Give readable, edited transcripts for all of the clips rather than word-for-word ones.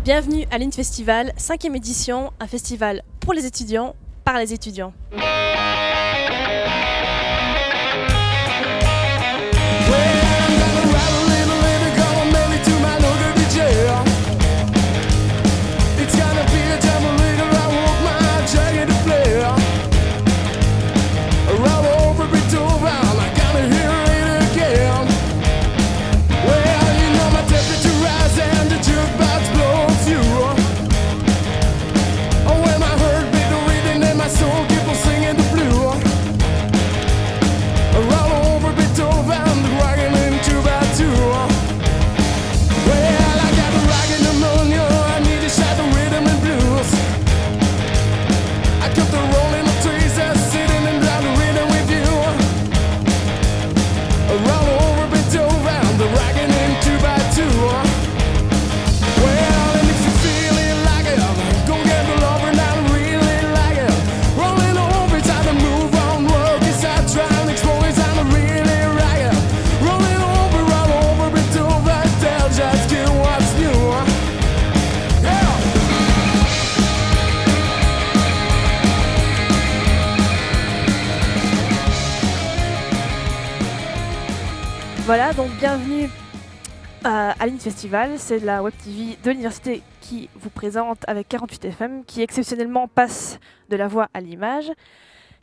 Bienvenue à l'Infestival, 5e édition, un festival pour les étudiants, par les étudiants. Voilà, donc bienvenue à l'Infestival, c'est la web TV de l'université qui vous présente avec 48FM, qui exceptionnellement passe de la voix à l'image.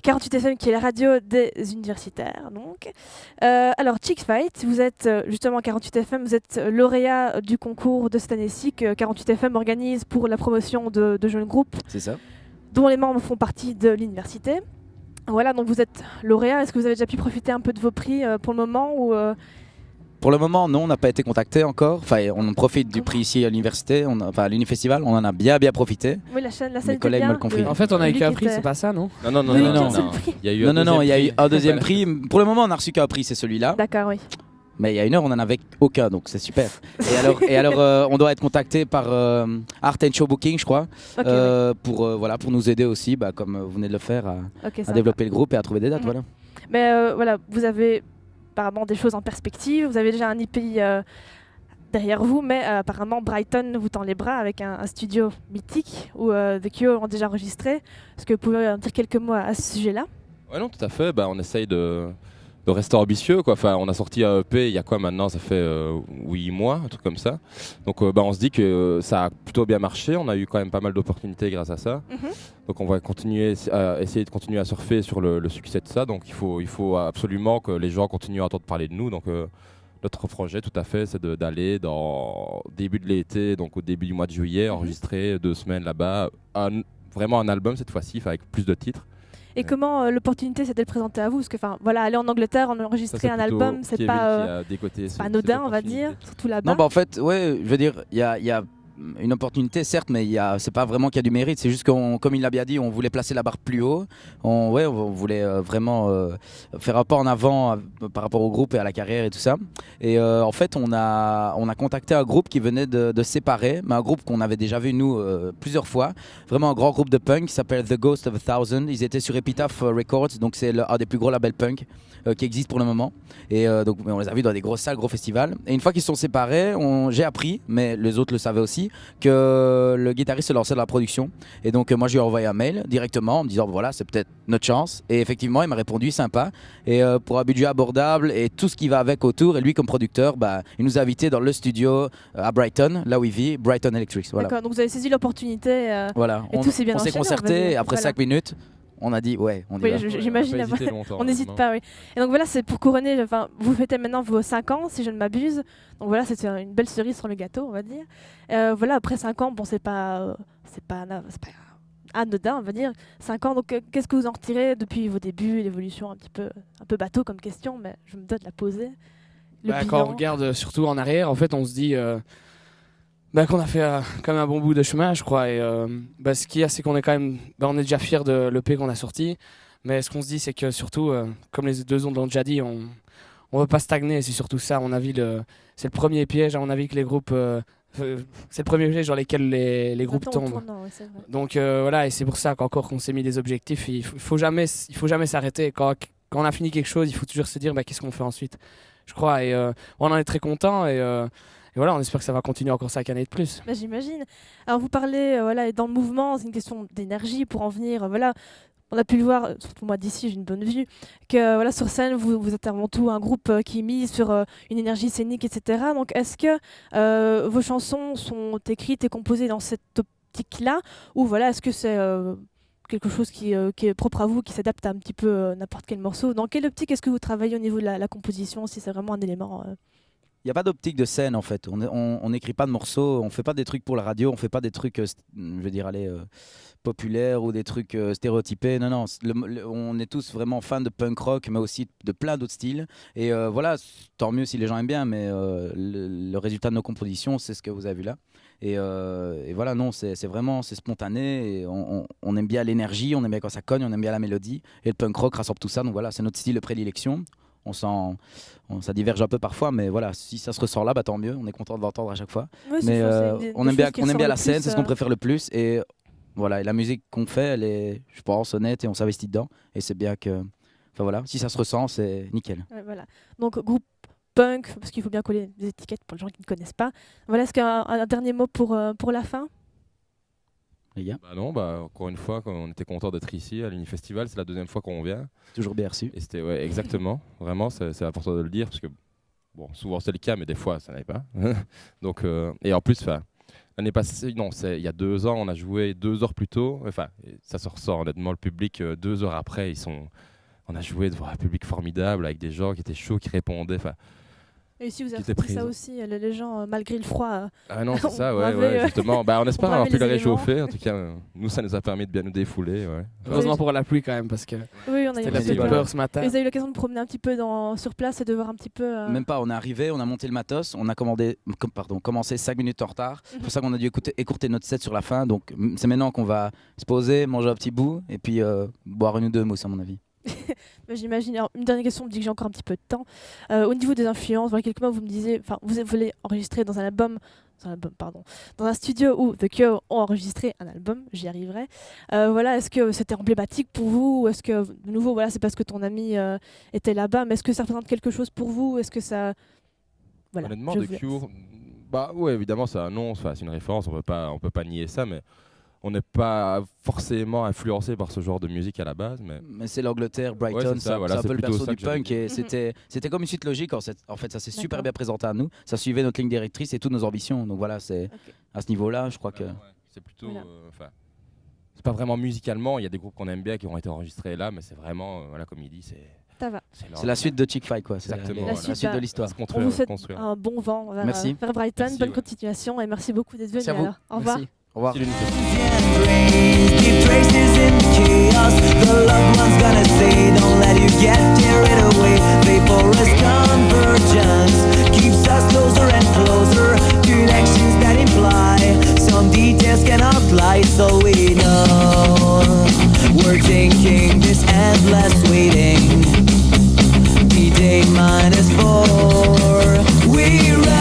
48FM qui est la radio des universitaires, donc. Alors, Chick Fight, vous êtes justement 48FM, vous êtes lauréat du concours de cette année-ci que 48FM organise pour la promotion de jeunes groupes. C'est ça. Dont les membres font partie de l'université. Voilà, donc vous êtes lauréat. Est-ce que vous avez déjà pu profiter un peu de vos prix pour le moment ou Pour le moment, non, on n'a pas été contacté encore. Enfin, on profite du prix ici à l'université, à l'Unifestival. On en a bien profité. Oui, la scène Mes collègues me le confirment. En fait, on a eu qu'un prix, c'est pas ça, non? Non. Il y a eu un deuxième prix. Pour le moment, on n'a reçu qu'un prix, c'est celui-là. D'accord, oui. Mais il y a une heure, on n'en avait aucun, donc c'est super. Et alors, on doit être contacté par Art and Show Booking, je crois, pour nous aider aussi, comme vous venez de le faire, à développer le groupe et à trouver des dates. Voilà. Mais voilà, vous avez apparemment des choses en perspective. Vous avez déjà un IP derrière vous, mais apparemment Brighton vous tend les bras avec un studio mythique où The Cure ont déjà enregistré. Est-ce que vous pouvez en dire quelques mots à ce sujet-là? Ouais, non, tout à fait. On essaye de rester ambitieux, quoi. Enfin, on a sorti un EP il y a quoi maintenant? Ça fait 8 mois, un truc comme ça. Donc on se dit que ça a plutôt bien marché. On a eu quand même pas mal d'opportunités grâce à ça. Donc on va essayer de continuer à surfer sur le succès de ça. Donc il faut absolument que les gens continuent à entendre parler de nous. Donc notre projet, tout à fait, c'est d'aller dans début de l'été, donc au début du mois de juillet, enregistrer 2 semaines là-bas, vraiment un album cette fois-ci, avec plus de titres. Et comment l'opportunité s'est-elle présentée à vous? Parce que aller en Angleterre, enregistrer un album, c'est pas anodin, on va dire, surtout là-bas. Non, en fait, ouais, je veux dire, il y a une opportunité, certes, mais c'est pas vraiment qu'il y a du mérite. C'est juste comme il l'a bien dit, on voulait placer la barre plus haut. On voulait vraiment faire un pas en avant par rapport au groupe et à la carrière et tout ça. Et en fait, on a contacté un groupe qui venait de se séparer, mais un groupe qu'on avait déjà vu nous plusieurs fois. Vraiment un grand groupe de punk qui s'appelle The Ghost of a Thousand. Ils étaient sur Epitaph Records, donc c'est un des plus gros labels punk qui existe pour le moment. Et donc on les a vus dans des grosses salles, gros festivals. Et une fois qu'ils se sont séparés, j'ai appris, mais les autres le savaient aussi, que le guitariste se lançait dans la production. Et donc moi je lui ai envoyé un mail directement en me disant voilà, c'est peut-être notre chance. Et effectivement il m'a répondu sympa, et pour un budget abordable et tout ce qui va avec autour. Et lui comme producteur, il nous a invités dans le studio à Brighton, là où il vit, Brighton Electrics. Voilà. D'accord, donc vous avez saisi l'opportunité voilà. Et tout s'est bien on s'est concerté, et après 5 minutes on a dit ouais, on y va. J'imagine. On n'hésite pas, oui. Et donc voilà, c'est pour couronner, vous fêtez maintenant vos 5 ans, si je ne m'abuse. Donc voilà, c'est une belle cerise sur le gâteau, on va dire. Voilà, après 5 ans, c'est pas anodin, on va dire. 5 ans, donc qu'est-ce que vous en retirez depuis vos débuts, l'évolution un peu bateau comme question, mais je me dois de la poser. Quand on regarde surtout en arrière, en fait, on se dit qu'on a fait quand même un bon bout de chemin, je crois. Et ce qu'il y a, c'est qu'on est quand même, on est déjà fiers de l'EP qu'on a sorti. Mais ce qu'on se dit, c'est que surtout, comme les deux ondes l'ont déjà dit, on ne veut pas stagner. C'est surtout ça, à mon avis, c'est le premier piège, à mon avis, que les groupes c'est le premier piège dans lequel les groupes tombent. Donc voilà, et c'est pour ça qu'encore qu'on s'est mis des objectifs, il faut jamais s'arrêter. Quand on a fini quelque chose, il faut toujours se dire qu'est-ce qu'on fait ensuite, je crois. Et on en est très content et voilà, on espère que ça va continuer encore 5 années de plus. J'imagine. Alors vous parlez, dans le mouvement, c'est une question d'énergie pour en venir. On a pu le voir, surtout moi d'ici, j'ai une bonne vue, que sur scène, vous êtes avant tout un groupe qui mise sur une énergie scénique, etc. Donc est-ce que vos chansons sont écrites et composées dans cette optique-là, ou est-ce que c'est quelque chose qui est propre à vous, qui s'adapte à un petit peu n'importe quel morceau? Dans quelle optique est-ce que vous travaillez au niveau de la composition, si c'est vraiment un élément Il n'y a pas d'optique de scène en fait. On n'écrit pas de morceaux, on fait pas des trucs pour la radio, on fait pas des trucs, populaires ou des trucs stéréotypés. Non, on est tous vraiment fans de punk rock, mais aussi de plein d'autres styles. Et tant mieux si les gens aiment bien, mais le résultat de nos compositions, c'est ce que vous avez vu là. Et voilà, non, c'est vraiment spontané. Et on aime bien l'énergie, on aime bien quand ça cogne, on aime bien la mélodie. Et le punk rock rassemble tout ça. Donc voilà, c'est notre style de prédilection. Ça diverge un peu parfois, mais voilà, si ça se ressort là, tant mieux. On est content de l'entendre à chaque fois. Oui, mais on aime bien la scène, c'est ce qu'on préfère le plus. Et voilà, et la musique qu'on fait, elle est, je pense, honnête et on s'investit dedans. Et c'est bien que, enfin voilà, si ça se ressent, c'est nickel. Ouais, voilà. Donc groupe punk, parce qu'il faut bien coller des étiquettes pour les gens qui ne connaissent pas. Voilà, est-ce qu'un dernier mot pour la fin? Les gars. Encore une fois, on était content d'être ici à l'Unifestival. C'est la deuxième fois qu'on vient. Toujours bien reçu. Et c'était exactement. Vraiment, c'est important de le dire parce que souvent c'est le cas, mais des fois ça n'est pas. Donc et en plus, l'année passée, il y a 2 ans, on a joué 2 heures plus tôt. Enfin, ça se ressort honnêtement. Le public 2 heures après, on a joué devant un public formidable avec des gens qui étaient chauds, qui répondaient. Et ici, vous avez fait ça aussi, les gens, malgré le froid. Ah non, c'est ça, justement. On espère avoir pu les réchauffer. En tout cas, nous, ça nous a permis de bien nous défouler. Ouais. Heureusement pour la pluie quand même, parce que c'était la petite peur ce matin. Et vous avez eu l'occasion de promener un petit peu sur place et de voir un petit peu... Même pas, on est arrivé, on a monté le matos, on a commencé 5 minutes en retard. C'est pour ça qu'on a dû écourter notre set sur la fin. Donc c'est maintenant qu'on va se poser, manger un petit bout et puis boire 1 ou 2 mousses à mon avis. J'imagine. Alors, une dernière question, me dit que j'ai encore un petit peu de temps. Au niveau des influences, quelques mois, vous me disiez, vous voulez enregistrer dans un studio où The Cure ont enregistré un album, j'y arriverai. Est-ce que c'était emblématique pour vous, ou est-ce que, de nouveau, c'est parce que ton ami était là-bas, mais est-ce que ça représente quelque chose pour vous? Est-ce que ça... Honnêtement, The Cure, oui, évidemment, c'est un nom, c'est une référence, on peut pas nier ça, mais on n'est pas forcément influencé par ce genre de musique à la base. Mais c'est l'Angleterre, Brighton, c'est un peu le berceau du punk. Et c'était comme une suite logique. En fait, ça s'est super bien présenté à nous. Ça suivait notre ligne directrice et toutes nos ambitions. Donc voilà, c'est à ce niveau-là, je crois que... c'est plutôt... c'est pas vraiment musicalement. Il y a des groupes qu'on aime bien qui ont été enregistrés là, mais c'est vraiment, comme il dit, c'est la suite de Chick Fight, quoi. Exactement. La suite de l'histoire. On vous souhaite un bon vent vers Brighton. Merci, bonne continuation et merci beaucoup d'être venu. Alors. Au revoir. Merci. Au revoir. Keep traces in the chaos. The loved one's gonna say, don't let you get carried away. Vaporous convergence keeps us closer and closer. Connections that imply some details cannot lie, so we know we're taking this endless waiting. D-Day -4. We run.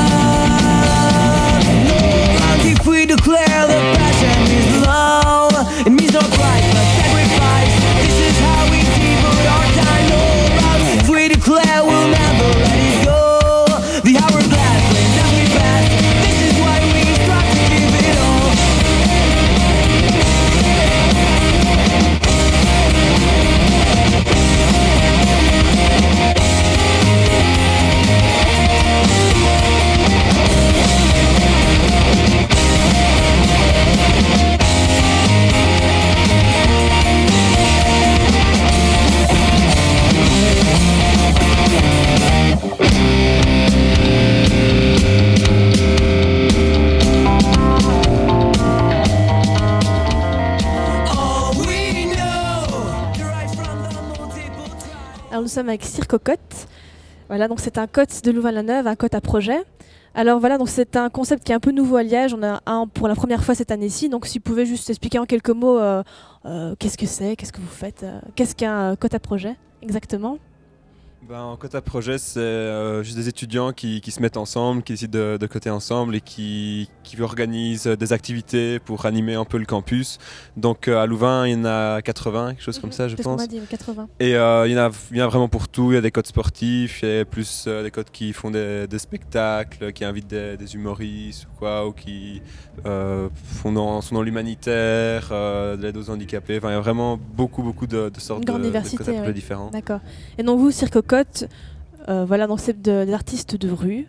If we declare the passion is low, it means no price but sacrifice. This is how we devote our time. No route. If we declare we'll never let it go, the hourglass flames as we pass. This is why we strive to give it all. Alors nous sommes avec Circocotte. Voilà, donc c'est un cote de Louvain-la-Neuve, un cote à projet. Alors voilà, donc c'est un concept qui est un peu nouveau à Liège. On a un pour la première fois cette année-ci. Donc si vous pouvez juste expliquer en quelques mots qu'est-ce que c'est, qu'est-ce que vous faites, qu'est-ce qu'un cote à projet exactement. En quota projet, c'est juste des étudiants qui se mettent ensemble, qui décident de coter ensemble et qui organisent des activités pour animer un peu le campus. Donc à Louvain, il y en a 80, quelque chose comme ça, je C'est ce qu'on pense. m'a dit, 80. Et il y en a vraiment pour tout. Il y a des codes sportifs, il y a plus des codes qui font des spectacles, qui invitent des humoristes ou quoi, ou qui sont dans l'humanitaire, de l'aide aux handicapés. Enfin, il y a vraiment beaucoup de sortes Une grande de diversité, codes projets oui. différents. D'accord. Et donc vous, Cirque Cotte, voilà, donc c'est des artistes de rue.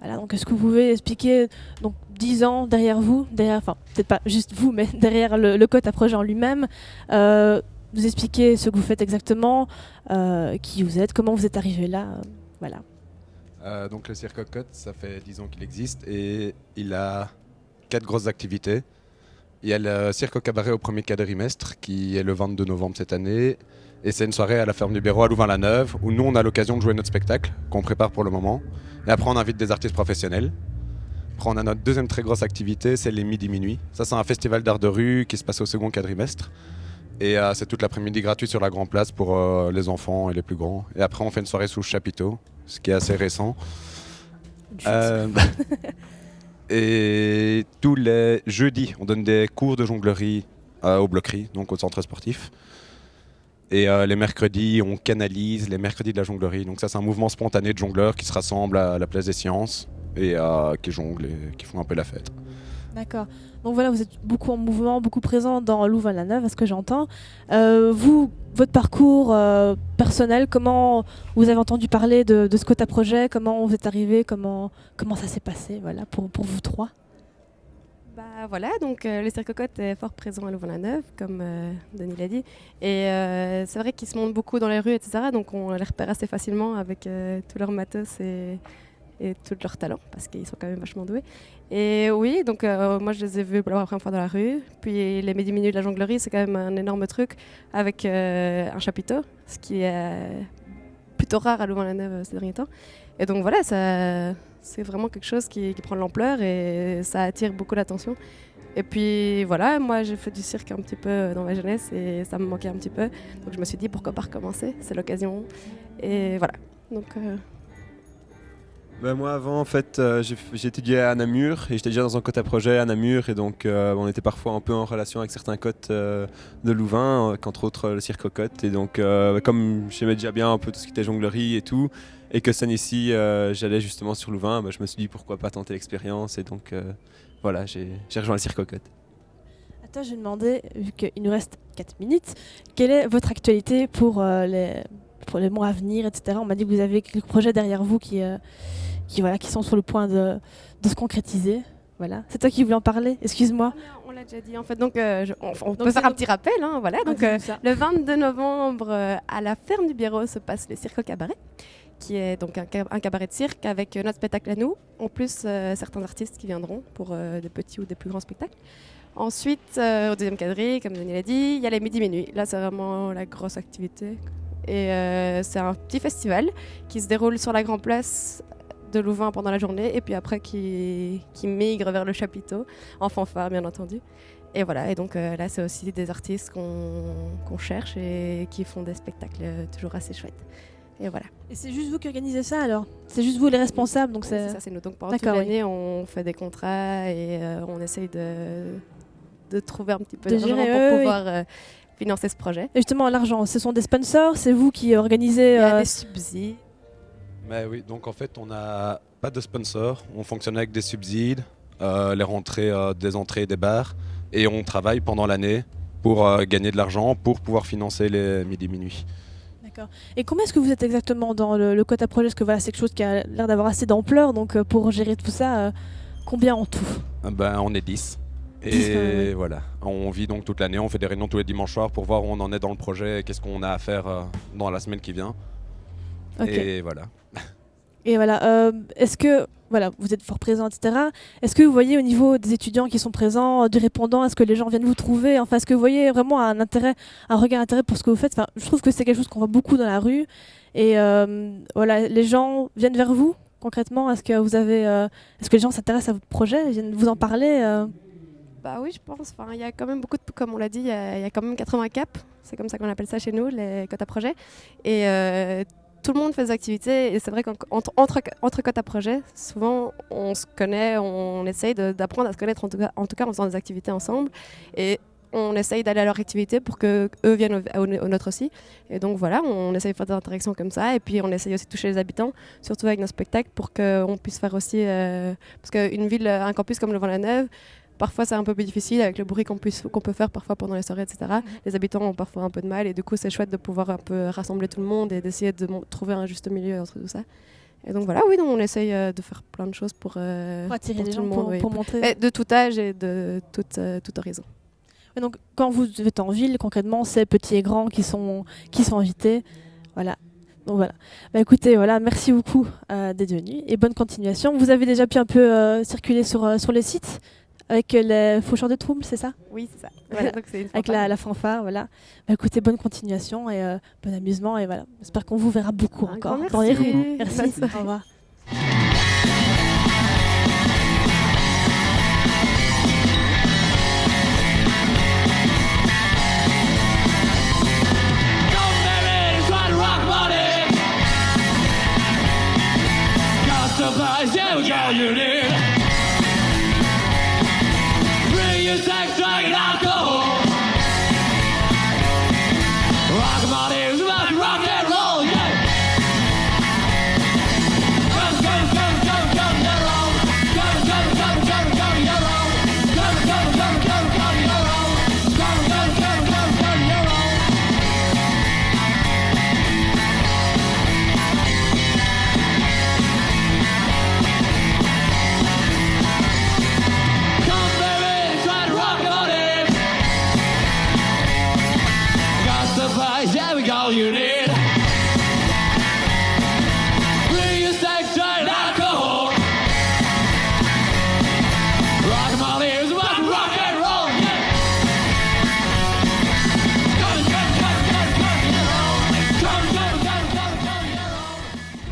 Voilà, donc est-ce que vous pouvez expliquer, donc 10 ans derrière vous, enfin peut-être pas juste vous, mais derrière le Cotte à projet en lui-même, vous expliquer ce que vous faites exactement, qui vous êtes, comment vous êtes arrivé là, voilà. Donc le Cirque Cotte, ça fait 10 ans qu'il existe et il a 4 grosses activités. Il y a le Cirque Cabaret au premier quadrimestre qui est le 22 novembre cette année. Et c'est une soirée à la ferme du Béraud à Louvain-la-Neuve où nous on a l'occasion de jouer notre spectacle qu'on prépare pour le moment. Et après on invite des artistes professionnels. Après on a notre deuxième très grosse activité, c'est les Midi Minuit. Ça c'est un festival d'art de rue qui se passe au second quadrimestre. Et c'est toute l'après-midi gratuit sur la Grand Place pour les enfants et les plus grands. Et après on fait une soirée sous le chapiteau, ce qui est assez récent. Et tous les jeudis, on donne des cours de jonglerie aux bloqueries, donc au centre sportif. Et les mercredis, on canalise les mercredis de la jonglerie. Donc ça, c'est un mouvement spontané de jongleurs qui se rassemblent à la place des sciences et qui jonglent et qui font un peu la fête. D'accord. Donc voilà, vous êtes beaucoup en mouvement, beaucoup présent dans Louvain-la-Neuve, à ce que j'entends. Vous, votre parcours personnel, comment vous avez entendu parler de ce Cotte à projet, comment vous êtes arrivé, comment ça s'est passé, voilà, pour vous trois? Bah voilà, donc le Cirque Cotte est fort présent à Louvain-la-Neuve, comme Denis l'a dit. Et c'est vrai qu'ils se montrent beaucoup dans les rues, etc. Donc on les repère assez facilement avec tout leur matos et tout leur talent, parce qu'ils sont quand même vachement doués. Et oui, donc moi je les ai vus pour la première fois dans la rue. Puis les Midi Minuit de la jonglerie, c'est quand même un énorme truc avec un chapiteau, ce qui est plutôt rare à Louvain-la-Neuve ces derniers temps. Et donc voilà, c'est vraiment quelque chose qui prend de l'ampleur et ça attire beaucoup l'attention. Et puis voilà, moi j'ai fait du cirque un petit peu dans ma jeunesse et ça me manquait un petit peu. Donc je me suis dit pourquoi pas recommencer, c'est l'occasion. Et voilà. Donc, moi avant en fait j'ai étudié à Namur et j'étais déjà dans un Cotte à projet à Namur et donc on était parfois un peu en relation avec certains cotes de Louvain, qu'entre autres le Cirque Cotte. Et donc comme j'aimais déjà bien un peu tout ce qui était jonglerie et tout, et que cette année-ci j'allais justement sur Louvain, je me suis dit pourquoi pas tenter l'expérience et donc voilà, j'ai rejoint le Cirque Cotte. Attends, je vais demander, vu qu'il nous reste 4 minutes, quelle est votre actualité pour les mois à venir, etc. On m'a dit que vous avez quelques projets derrière vous qui sont sur le point de se concrétiser. Voilà. C'est toi qui voulais en parler, excuse-moi. on l'a déjà dit en fait, donc on peut faire un petit rappel. Hein, voilà. Donc, le 22 novembre, à la ferme du Béraud se passe le Cirque Cabaret, qui est donc un cabaret de cirque avec notre spectacle à nous, en plus certains artistes qui viendront pour des petits ou des plus grands spectacles. Ensuite, au deuxième quadrille, comme Denis l'a dit, il y a les Midi Minuit. Là, c'est vraiment la grosse activité. Et c'est un petit festival qui se déroule sur la Grand Place de Louvain pendant la journée et puis après qui migre vers le chapiteau, en fanfare bien entendu. Et voilà, et donc là, c'est aussi des artistes qu'on cherche et qui font des spectacles toujours assez chouettes. Et voilà. Et c'est juste vous qui organisez ça alors? C'est juste vous les responsables, donc c'est ça, c'est nous. Donc pendant toute l'année, on fait des contrats et on essaye de trouver un petit peu d'argent pour pouvoir financer ce projet. Et justement, l'argent, ce sont des sponsors? C'est vous qui organisez Il y a des subsides. Mais oui, donc en fait, on n'a pas de sponsors. On fonctionne avec des subsides, les rentrées des entrées et des bars. Et on travaille pendant l'année pour gagner de l'argent pour pouvoir financer les Midi Minuit. D'accord. Et combien est-ce que vous êtes exactement dans le Cotte à projet? Parce que voilà, c'est quelque chose qui a l'air d'avoir assez d'ampleur. Donc pour gérer tout ça, combien en tout? On est 10. Et voilà, on vit donc toute l'année, on fait des réunions tous les dimanches soirs pour voir où on en est dans le projet, qu'est-ce qu'on a à faire dans la semaine qui vient. Okay. Et voilà. Et voilà, est-ce que voilà, vous êtes fort présent, etc. Est-ce que vous voyez au niveau des étudiants qui sont présents, des répondants, est-ce que les gens viennent vous trouver? Enfin, est-ce que vous voyez vraiment un regard d'intérêt pour ce que vous faites? Enfin, je trouve que c'est quelque chose qu'on voit beaucoup dans la rue. Et voilà, les gens viennent vers vous concrètement. Est-ce que est-ce que les gens s'intéressent à votre projet, viennent vous en parler? Bah oui, je pense. Enfin, il y a quand même beaucoup comme on l'a dit, il y a quand même 80 caps. C'est comme ça qu'on appelle ça chez nous, les Cotte à projet. Et tout le monde fait des activités et c'est vrai qu'entre cotes à projet, souvent on se connaît, on essaye d'apprendre à se connaître en tout cas en faisant des activités ensemble et on essaye d'aller à leur activité pour qu'eux viennent au nôtre aussi. Et donc voilà, on essaye de faire des interactions comme ça et puis on essaye aussi de toucher les habitants, surtout avec nos spectacles pour qu'on puisse faire aussi... parce qu'une ville, un campus comme Louvain-la-Neuve, parfois c'est un peu plus difficile avec le bruit qu'on peut faire parfois pendant les soirées, etc. Les habitants ont parfois un peu de mal et du coup c'est chouette de pouvoir un peu rassembler tout le monde et d'essayer de trouver un juste milieu entre tout ça. Et donc voilà, oui, donc on essaye de faire plein de choses pour attirer les tout gens, le monde, pour montrer. Et de tout âge et de tout horizon. Et donc quand vous êtes en ville, concrètement, c'est petits et grands qui sont invités. Voilà. Donc voilà. Bah écoutez, voilà, merci beaucoup d'être venus et bonne continuation. Vous avez déjà pu un peu circuler sur le site avec les faucheurs de troubles, c'est ça? Oui, c'est ça. Voilà. Donc, c'est une avec la fanfare, voilà. Bah écoutez, bonne continuation et bon amusement et voilà. J'espère qu'on vous verra beaucoup encore dans les rues. Merci. Au revoir.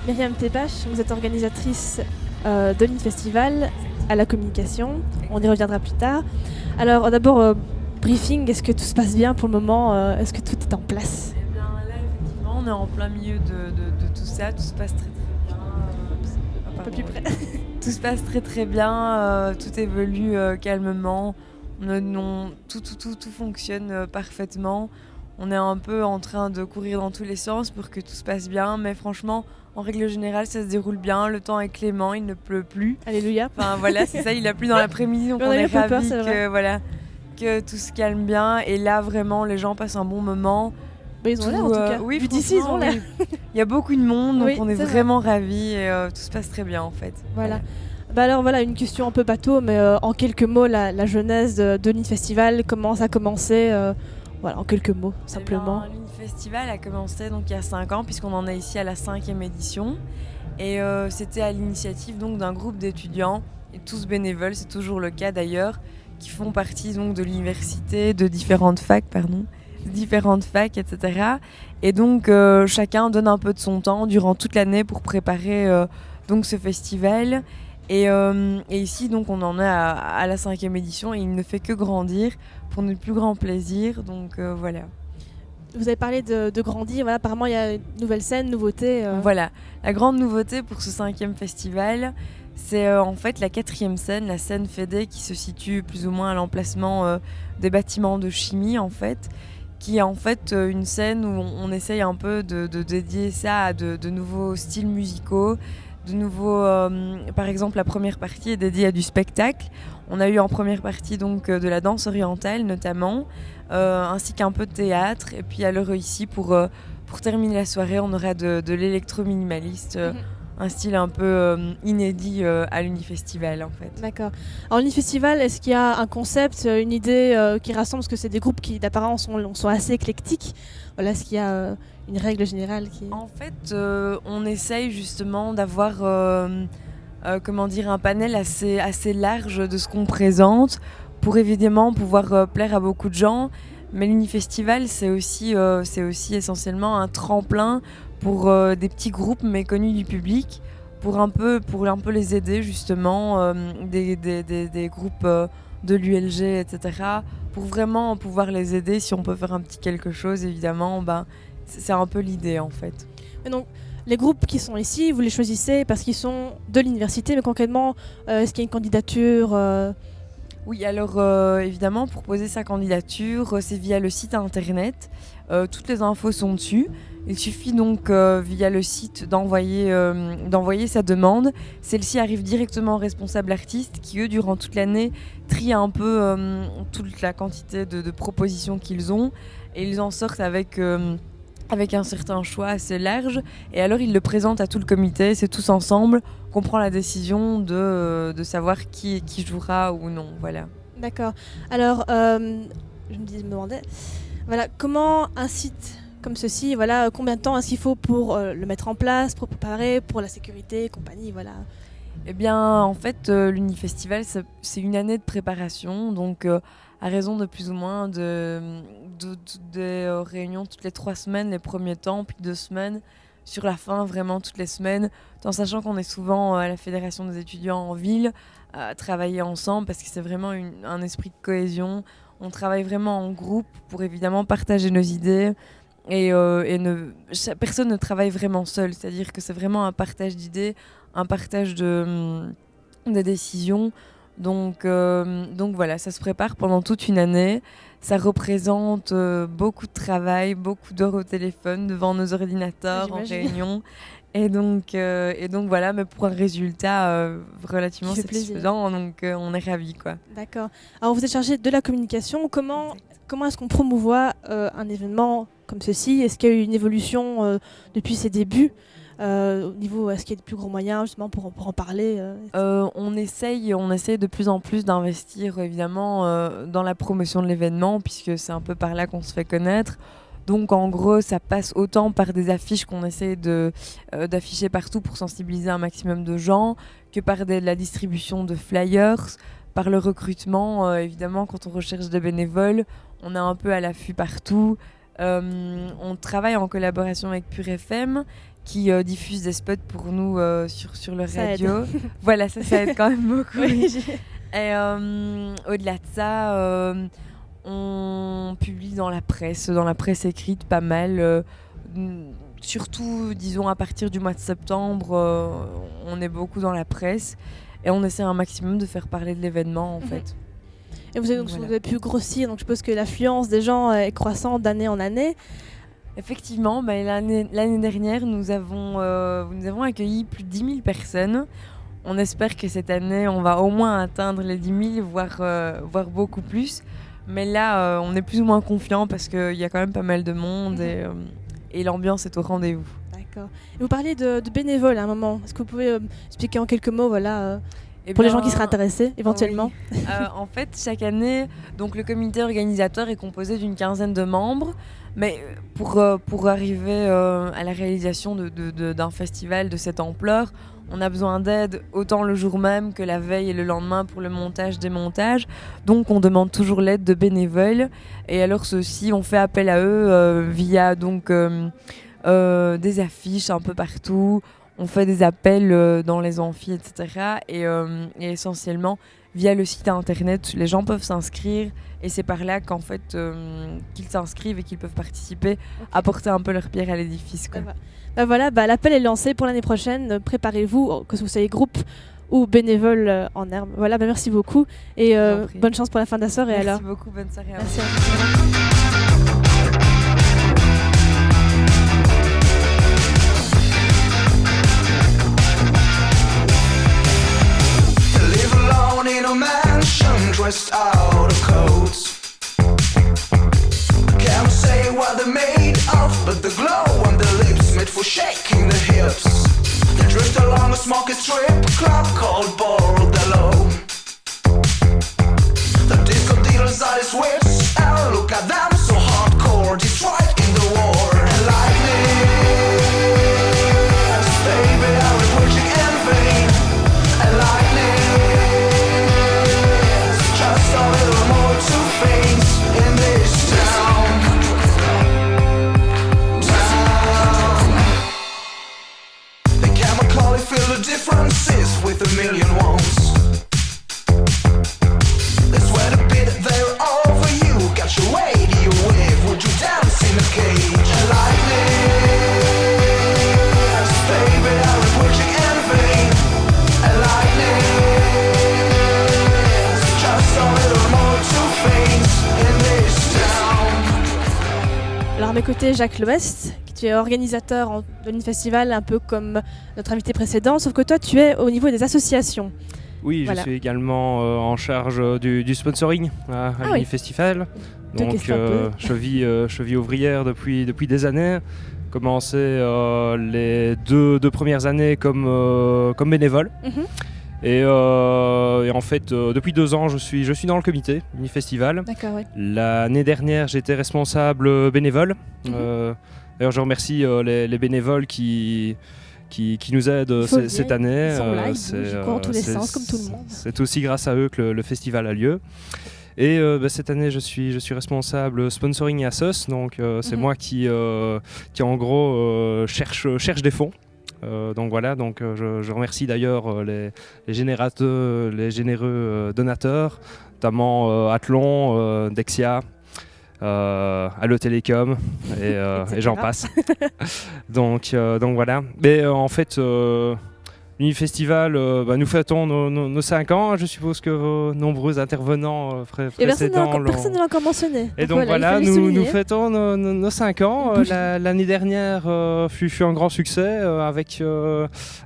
Myriam Tepache, vous êtes organisatrice de l'Infestival à la communication. On y reviendra plus tard. Alors d'abord, briefing, est-ce que tout se passe bien pour le moment? Est-ce que tout est en place? Eh bien là, effectivement, on est en plein milieu de tout ça. Tout se passe très très bien. Un peu plus près. Tout se passe très très bien. Tout évolue calmement. Tout fonctionne parfaitement. On est un peu en train de courir dans tous les sens pour que tout se passe bien. Mais franchement, en règle générale, ça se déroule bien. Le temps est clément, il ne pleut plus. Alléluia. Enfin voilà, c'est ça, il a plu dans l'après-midi. Donc on est ravis que tout se calme bien. Et là, vraiment, les gens passent un bon moment. Mais ils ont l'air en tout cas. Oui, vu d'ici, ils ont l'air. Il y a beaucoup de monde, donc oui, on est vraiment ravis et tout se passe très bien en fait. Voilà. Bah alors voilà, une question un peu bateau, mais en quelques mots, la genèse de l'Infestival, comment ça a commencé voilà, en quelques mots, simplement. L'Infestival a commencé donc, il y a 5 ans, puisqu'on en est ici à la 5e édition. Et c'était à l'initiative donc, d'un groupe d'étudiants, et tous bénévoles, c'est toujours le cas d'ailleurs, qui font partie donc, de l'université, de différentes facs, etc. Et donc chacun donne un peu de son temps durant toute l'année pour préparer donc, ce festival. Et ici, donc, on en est à la 5e édition et il ne fait que grandir pour notre plus grand plaisir. Donc voilà. Vous avez parlé de grandir. Voilà, apparemment, il y a une nouvelle scène, nouveauté. Voilà. La grande nouveauté pour ce 5e festival, c'est en fait la 4e scène, la scène Fédé, qui se situe plus ou moins à l'emplacement des bâtiments de chimie, en fait, qui est en fait une scène où on essaye un peu de dédier ça à de nouveaux styles musicaux. De nouveau, par exemple, la première partie est dédiée à du spectacle. On a eu en première partie donc, de la danse orientale notamment, ainsi qu'un peu de théâtre. Et puis à l'heure ici, pour terminer la soirée, on aura de l'électro-minimaliste, un style un peu inédit à l'Unifestival en fait. D'accord. Alors l'Unifestival, est-ce qu'il y a un concept, une idée qui rassemble, parce que c'est des groupes qui d'apparence sont assez éclectiques. Voilà, est-ce qu'il y a une règle générale qui... En fait, on essaye justement d'avoir un panel assez large de ce qu'on présente pour évidemment pouvoir plaire à beaucoup de gens. Mais l'Unifestival, c'est aussi essentiellement un tremplin pour des petits groupes méconnus du public, pour un peu les aider justement, des groupes de l'ULG, etc. Pour vraiment pouvoir les aider, si on peut faire un petit quelque chose, évidemment, c'est un peu l'idée en fait. Mais donc, les groupes qui sont ici, vous les choisissez parce qu'ils sont de l'université, mais concrètement, est-ce qu'il y a une candidature Oui, alors évidemment, pour poser sa candidature, c'est via le site internet. Toutes les infos sont dessus. Il suffit donc via le site d'envoyer sa demande. Celle-ci arrive directement au responsable artiste qui, eux, durant toute l'année, trient un peu toute la quantité de propositions qu'ils ont. Et ils en sortent avec un certain choix assez large. Et alors, ils le présentent à tout le comité. C'est tous ensemble qu'on prend la décision de savoir qui jouera ou non. Voilà. D'accord. Alors, je me demandais, voilà, comment un site comme ceci, voilà, combien de temps est-ce qu'il faut pour le mettre en place, pour préparer, pour la sécurité, compagnie, voilà. Eh bien, en fait, l'Unifestival, c'est une année de préparation, donc à raison de plus ou moins des réunions toutes les 3 semaines, les premiers temps, puis 2 semaines, sur la fin, vraiment toutes les semaines, en sachant qu'on est souvent à la Fédération des étudiants en ville, à travailler ensemble, parce que c'est vraiment un esprit de cohésion. On travaille vraiment en groupe pour évidemment partager nos idées, et personne ne travaille vraiment seul, c'est-à-dire que c'est vraiment un partage d'idées, un partage de décisions. Donc voilà, ça se prépare pendant toute une année. Ça représente beaucoup de travail, beaucoup d'heures au téléphone, devant nos ordinateurs, en réunion. Et donc voilà, mais pour un résultat relativement satisfaisant, donc on est ravis, quoi. D'accord. Alors vous êtes chargé de la communication. Comment est-ce qu'on promouvoit un événement comme ceci? Est-ce qu'il y a eu une évolution depuis ses débuts au niveau, est-ce qu'il y a de plus gros moyens justement pour en parler on essaye de plus en plus d'investir évidemment dans la promotion de l'événement, puisque c'est un peu par là qu'on se fait connaître. Donc en gros, ça passe autant par des affiches qu'on essaie d'afficher partout pour sensibiliser un maximum de gens, que par la distribution de flyers, par le recrutement. Évidemment, quand on recherche des bénévoles, on est un peu à l'affût partout. On travaille en collaboration avec Pure FM, qui diffuse des spots pour nous sur le radio. Voilà, ça aide quand même beaucoup. Oui. Et au-delà de ça, on publie dans la presse écrite pas mal. Surtout, disons, à partir du mois de septembre, on est beaucoup dans la presse et on essaie un maximum de faire parler de l'événement, en fait. Et vous avez pu grossir, donc je suppose que l'affluence des gens est croissante d'année en année. Effectivement, l'année dernière, nous avons accueilli plus de 10 000 personnes. On espère que cette année, on va au moins atteindre les 10 000, voire beaucoup plus. Mais là, on est plus ou moins confiant parce qu'il y a quand même pas mal de monde et l'ambiance est au rendez-vous. D'accord. Et vous parliez de bénévoles à un moment. Est-ce que vous pouvez expliquer en quelques mots, pour les gens qui seraient intéressés, éventuellement? Oui. En fait, chaque année, donc, le comité organisateur est composé d'une 15aine de membres. Mais pour arriver à la réalisation d'un festival de cette ampleur, on a besoin d'aide autant le jour même que la veille et le lendemain pour le montage, démontage. Donc on demande toujours l'aide de bénévoles. Et alors ceux-ci, on fait appel à eux via donc, des affiches un peu partout. On fait des appels dans les amphis, etc. Et essentiellement, via le site internet, les gens peuvent s'inscrire. Et c'est par là qu'en fait, qu'ils s'inscrivent et qu'ils peuvent participer, apporter un peu leur pierre à l'édifice, quoi. Voilà, l'appel est lancé pour l'année prochaine. Préparez-vous, que vous soyez groupe ou bénévole en herbe. Voilà, merci beaucoup. Et bonne chance pour la fin de la soirée. Merci beaucoup, bonne soirée à vous. Merci à vous. In a mansion dressed out of coats. Can't say what they're made of, but the glow on the lips made for shaking the hips. They drift along a smoky strip club called Bordello. The disco dealers are his wits, and look at them so hardcore, Detroit in the war. And like this, baby, I was wishing in vain. And like just a little more to face in this town. They chemically feel the differences with a million wounds. They swear to be that they're over you. Got your radio côté Jacques Loest, tu es organisateur de l'Unifestival, un peu comme notre invité précédent, sauf que toi tu es au niveau des associations. Oui, Voilà. je suis également en charge du sponsoring à Ah oui. l'Unifestival. Deux Donc questions un je vis ouvrière depuis des années. Commencé les deux premières années comme bénévole. Mhm. Et en fait, depuis 2 ans, je suis dans le comité Unifestival. D'accord, oui. L'année dernière, j'étais responsable bénévole. D'ailleurs, je remercie les bénévoles qui nous aident Faut le cette dire, année. ils sont là, ils bougent, ils courent dans tous les sens, comme tout le monde. C'est aussi grâce à eux que le festival a lieu. Et cette année, je suis responsable sponsoring et assos, donc c'est moi qui en gros cherche des fonds. Donc voilà, je remercie d'ailleurs les généreux donateurs, notamment Athlon, Dexia, Allo Télécom et j'en passe. donc voilà. Mais en fait, l'Unifestival, nous fêtons nos 5 ans. Je suppose que vos nombreux intervenants Et personne précédents ne l'a encore mentionné. Et donc voilà, il fallait nous souligner. fêtons nos 5 ans. L'année dernière fut un grand succès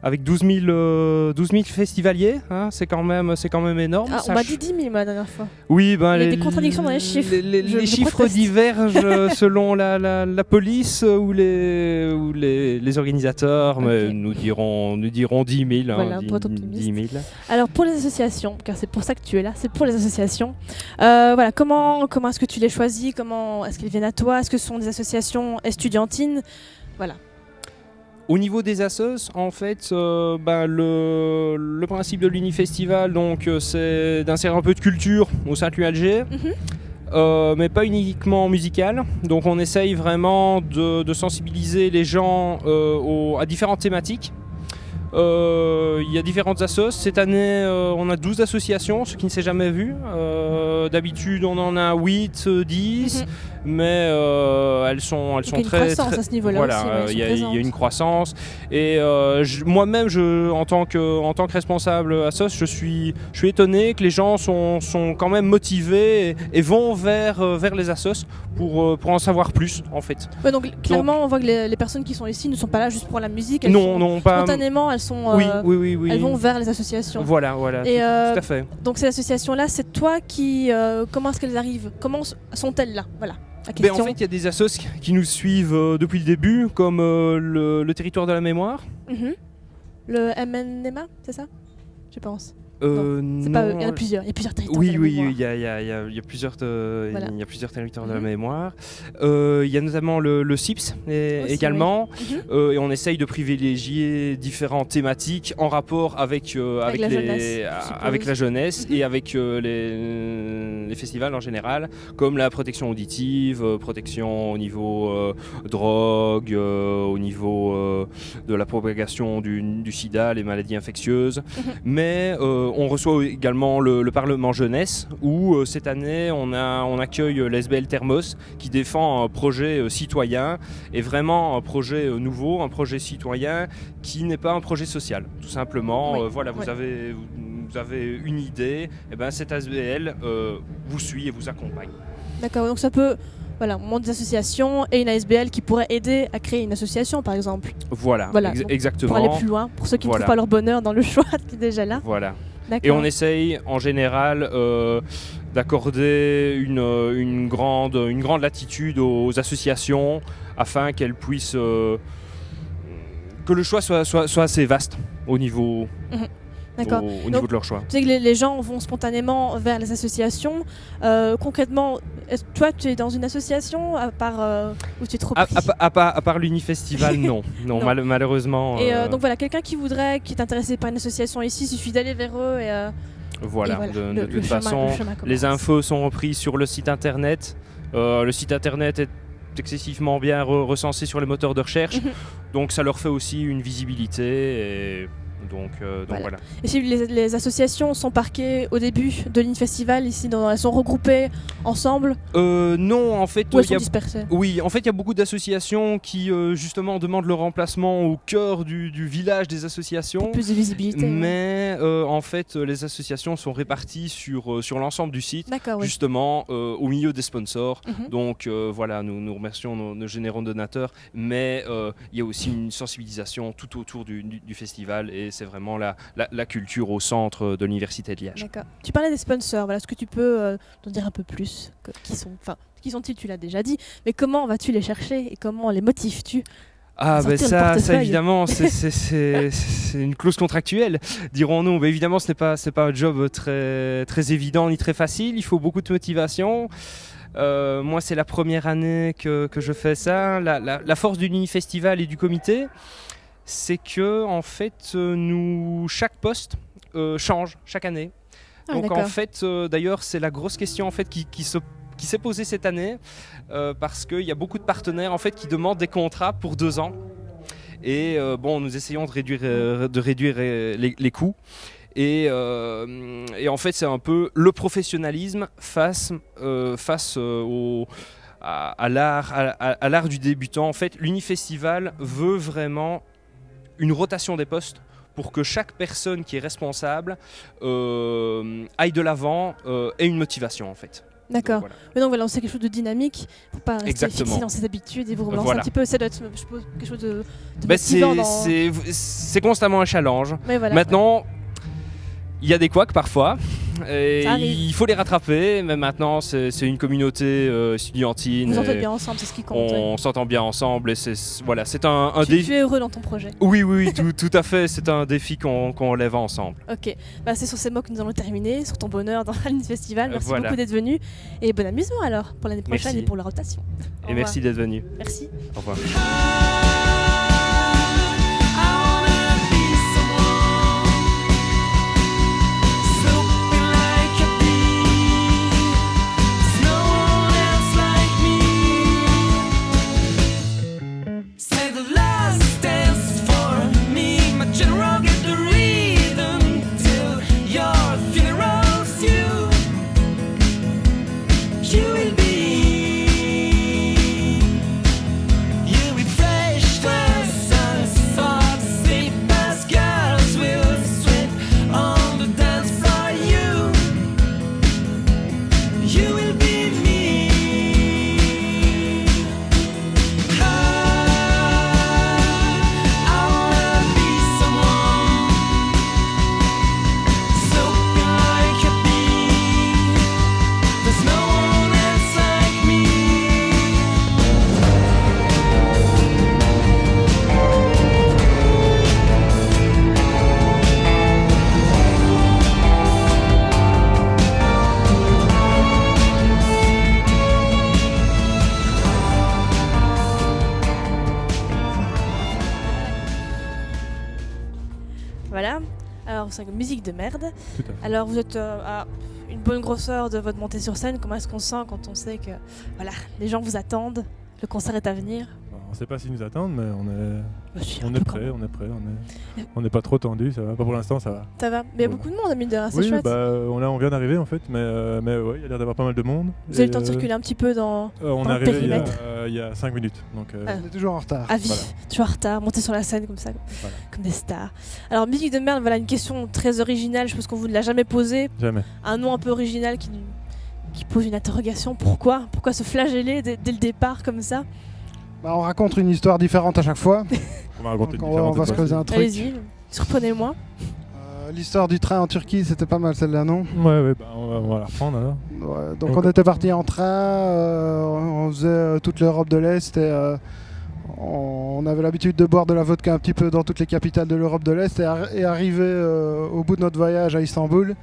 avec 12 000 festivaliers. Hein, c'est quand même énorme. Ah, on m'a dit 10 000 moi, la dernière fois. Oui, Il y a des contradictions dans les chiffres. Je chiffres proteste. divergent selon la police ou les organisateurs, mais nous dirons 10 000. Voilà, hein, pour être 10 optimiste. 000. Alors pour les associations, car c'est pour ça que tu es là, c'est pour les associations. Voilà, comment est-ce que tu les choisis? Comment est-ce qu'elles viennent à toi? Est-ce que ce sont des associations estudiantines? Voilà. Au niveau des assos, en fait, le principe de l'Unifestival, donc, c'est d'insérer un peu de culture au sein de l'ULG. Mais pas uniquement musicale. Donc on essaye vraiment de sensibiliser les gens à différentes thématiques. Il y a différentes assos. Cette année, on a 12 associations, ce qui ne s'est jamais vu. D'habitude, on en a 8, 10, mais elles sont Donc, il y a une très... croissance à ce niveau-là voilà, aussi, ouais, il y a présentes. une croissance. Et moi-même, en tant que responsable assos, je suis étonné que les gens sont quand même motivés et vont vers les assos pour en savoir plus, en fait. Ouais, donc clairement, on voit que les personnes qui sont ici ne sont pas là juste pour la musique. Elles Non, sont non, pas... Spontanément, elles sont. Oui. Elles vont vers les associations. Voilà, Et, tout à fait. Donc ces associations-là, c'est toi qui. Comment est-ce qu'elles arrivent? Comment sont-elles là? Voilà. La Ben, question. en fait, il y a des assos qui nous suivent depuis le début, comme le territoire de la mémoire. Mhm. Le MNMA, c'est ça? Je pense. C'est Non, pas eux, il y en a plusieurs. Il y a plusieurs territoires. Oui, de la oui, mémoire. il y a plusieurs territoires de la Mhm. mémoire. Il y a notamment le CIPS Aussi, également. oui. Mhm. Et on essaye de privilégier différentes thématiques en rapport avec la jeunesse, avec la jeunesse et avec les festivals en général, comme la protection auditive, protection au niveau drogue, au niveau de la propagation du sida, les maladies infectieuses. Mais on reçoit également le Parlement jeunesse où cette année on accueille l'SBL Thermos qui défend un projet citoyen et vraiment un projet nouveau, un projet citoyen qui n'est pas un projet social. Tout simplement, Oui. voilà, vous avez une idée, et ben cet SBL vous suit et vous accompagne. D'accord, donc ça peut. Voilà, on monte des associations et une ASBL qui pourrait aider à créer une association par exemple. Voilà, donc, exactement. Pour aller plus loin, pour ceux qui ne Voilà. trouvent pas leur bonheur dans le choix qui est déjà là. Voilà. D'accord. Et on essaye en général d'accorder une grande latitude aux associations afin qu'elles puissent que le choix soit assez vaste au niveau, D'accord. au niveau de leur choix. Tu sais que les gens vont spontanément vers les associations. Concrètement, toi, tu es dans une association à part où tu es trop pris. À part l'Unifestival, non. Non, Non. malheureusement. Et donc voilà, quelqu'un qui est intéressé par une association ici, il suffit d'aller vers eux et voilà, et voilà, de le toute chemin- façon, le chemin commence. les infos sont reprises sur le site internet. Le site internet est excessivement bien recensé sur les moteurs de recherche, donc ça leur fait aussi une visibilité. Et Donc Voilà. voilà. Et si les associations sont parquées au début de l'Infestival, ici, elles sont regroupées ensemble Non, en fait, ou elles sont dispersées? Oui, en fait, il y a beaucoup d'associations qui justement demandent leur remplacement au cœur du village des associations. Pour plus de visibilité. Mais en fait, les associations sont réparties sur l'ensemble du site, D'accord, oui. justement au milieu des sponsors. Mhm. Donc voilà, nous remercions nos généreux donateurs, mais il y a aussi une sensibilisation tout autour du festival et c'est vraiment la culture au centre de l'Université de Liège. D'accord. Tu parlais des sponsors, voilà, est-ce que tu peux t'en dire un peu plus qui sont-ils, tu l'as déjà dit, mais comment vas-tu les chercher et comment les motives-tu? Ah Sortir le ça portefeuille. évidemment, c'est une clause contractuelle, dirons-nous. Mais évidemment, ce n'est pas un job très évident ni très facile. Il faut beaucoup de motivation. Moi, c'est la première année que je fais ça. La force du Unifestival et du comité, c'est que en fait, chaque poste change chaque année. Ah, Donc d'accord. en fait, d'ailleurs, c'est la grosse question en fait qui s'est posée cette année parce qu'il y a beaucoup de partenaires en fait qui demandent des contrats pour 2 ans. Et nous essayons de réduire les coûts. Et en fait, c'est un peu le professionnalisme face à l'art du débutant. En fait, l'Unifestival veut vraiment une rotation des postes pour que chaque personne qui est responsable aille de l'avant ait une motivation en fait. D'accord. Voilà. Mais donc voilà, on sait quelque chose de dynamique pour pas rester Exactement. fixé dans ses habitudes et vous relancer Voilà. un petit peu. Ça doit être, je suppose, quelque chose de Ben, motivant dans... c'est constamment un challenge. Mais voilà, Maintenant, il y a des couacs parfois. Et Ça arrive. il faut les rattraper, mais maintenant c'est une communauté estudiantine. Vous et entendez bien ensemble, c'est ce qui compte. ouais. On s'entend bien ensemble et c'est un Tu défi. es heureux dans ton projet. Oui, tout à fait. C'est un défi qu'on relève ensemble. Ok, c'est sur ces mots que nous allons terminer, sur ton bonheur dans l'Unifestival. Merci Voilà. beaucoup d'être venu et bon amusement alors pour l'année prochaine Merci. et pour la rotation. Au Et revoir. merci d'être venu. Merci. Au revoir. Say the last dance for me, my general, get the rhythm till your funeral's you. You will refresh the sun's fog, sleep as girls will sweat on the dance floor. You will be me. Voilà. Alors c'est une musique de merde. Tout à fait. Alors vous êtes à une bonne grosseur de votre montée sur scène. Comment est-ce qu'on se sent quand on sait que voilà, les gens vous attendent, le concert est à venir? On ne sait pas s'ils nous attendent, mais on Bah, si, est un peu prêt, on n'est pas trop tendu, ça va. Pas pour l'instant, ça va. Ça va. Mais il y a beaucoup de monde, mine de rien, c'est Oui, chouette. on vient d'arriver en fait, mais ouais, il y a l'air d'avoir pas mal de monde. Vous avez le temps de circuler un petit peu dans On dans est le arrivé périmètre. il y a 5 minutes, donc Ah. On est toujours en retard. À vie, Voilà. toujours en retard, monter sur la scène comme ça, Voilà. comme des stars. Alors, musique de merde, voilà une question très originale, je pense qu'on vous ne l'a jamais posée. jamais. Un nom un peu original qui pose une interrogation. Pourquoi se flageller dès le départ comme ça? On raconte une histoire différente à chaque fois. On va raconter Donc une on va différente se creuser un truc. Allez-y, surprenez-moi. L'histoire du train en Turquie, c'était pas mal celle-là, non? Ouais, on va la reprendre alors. Ouais, donc on était parti en train, on faisait toute l'Europe de l'Est et on avait l'habitude de boire de la vodka un petit peu dans toutes les capitales de l'Europe de l'Est et arrivé au bout de notre voyage à Istanbul,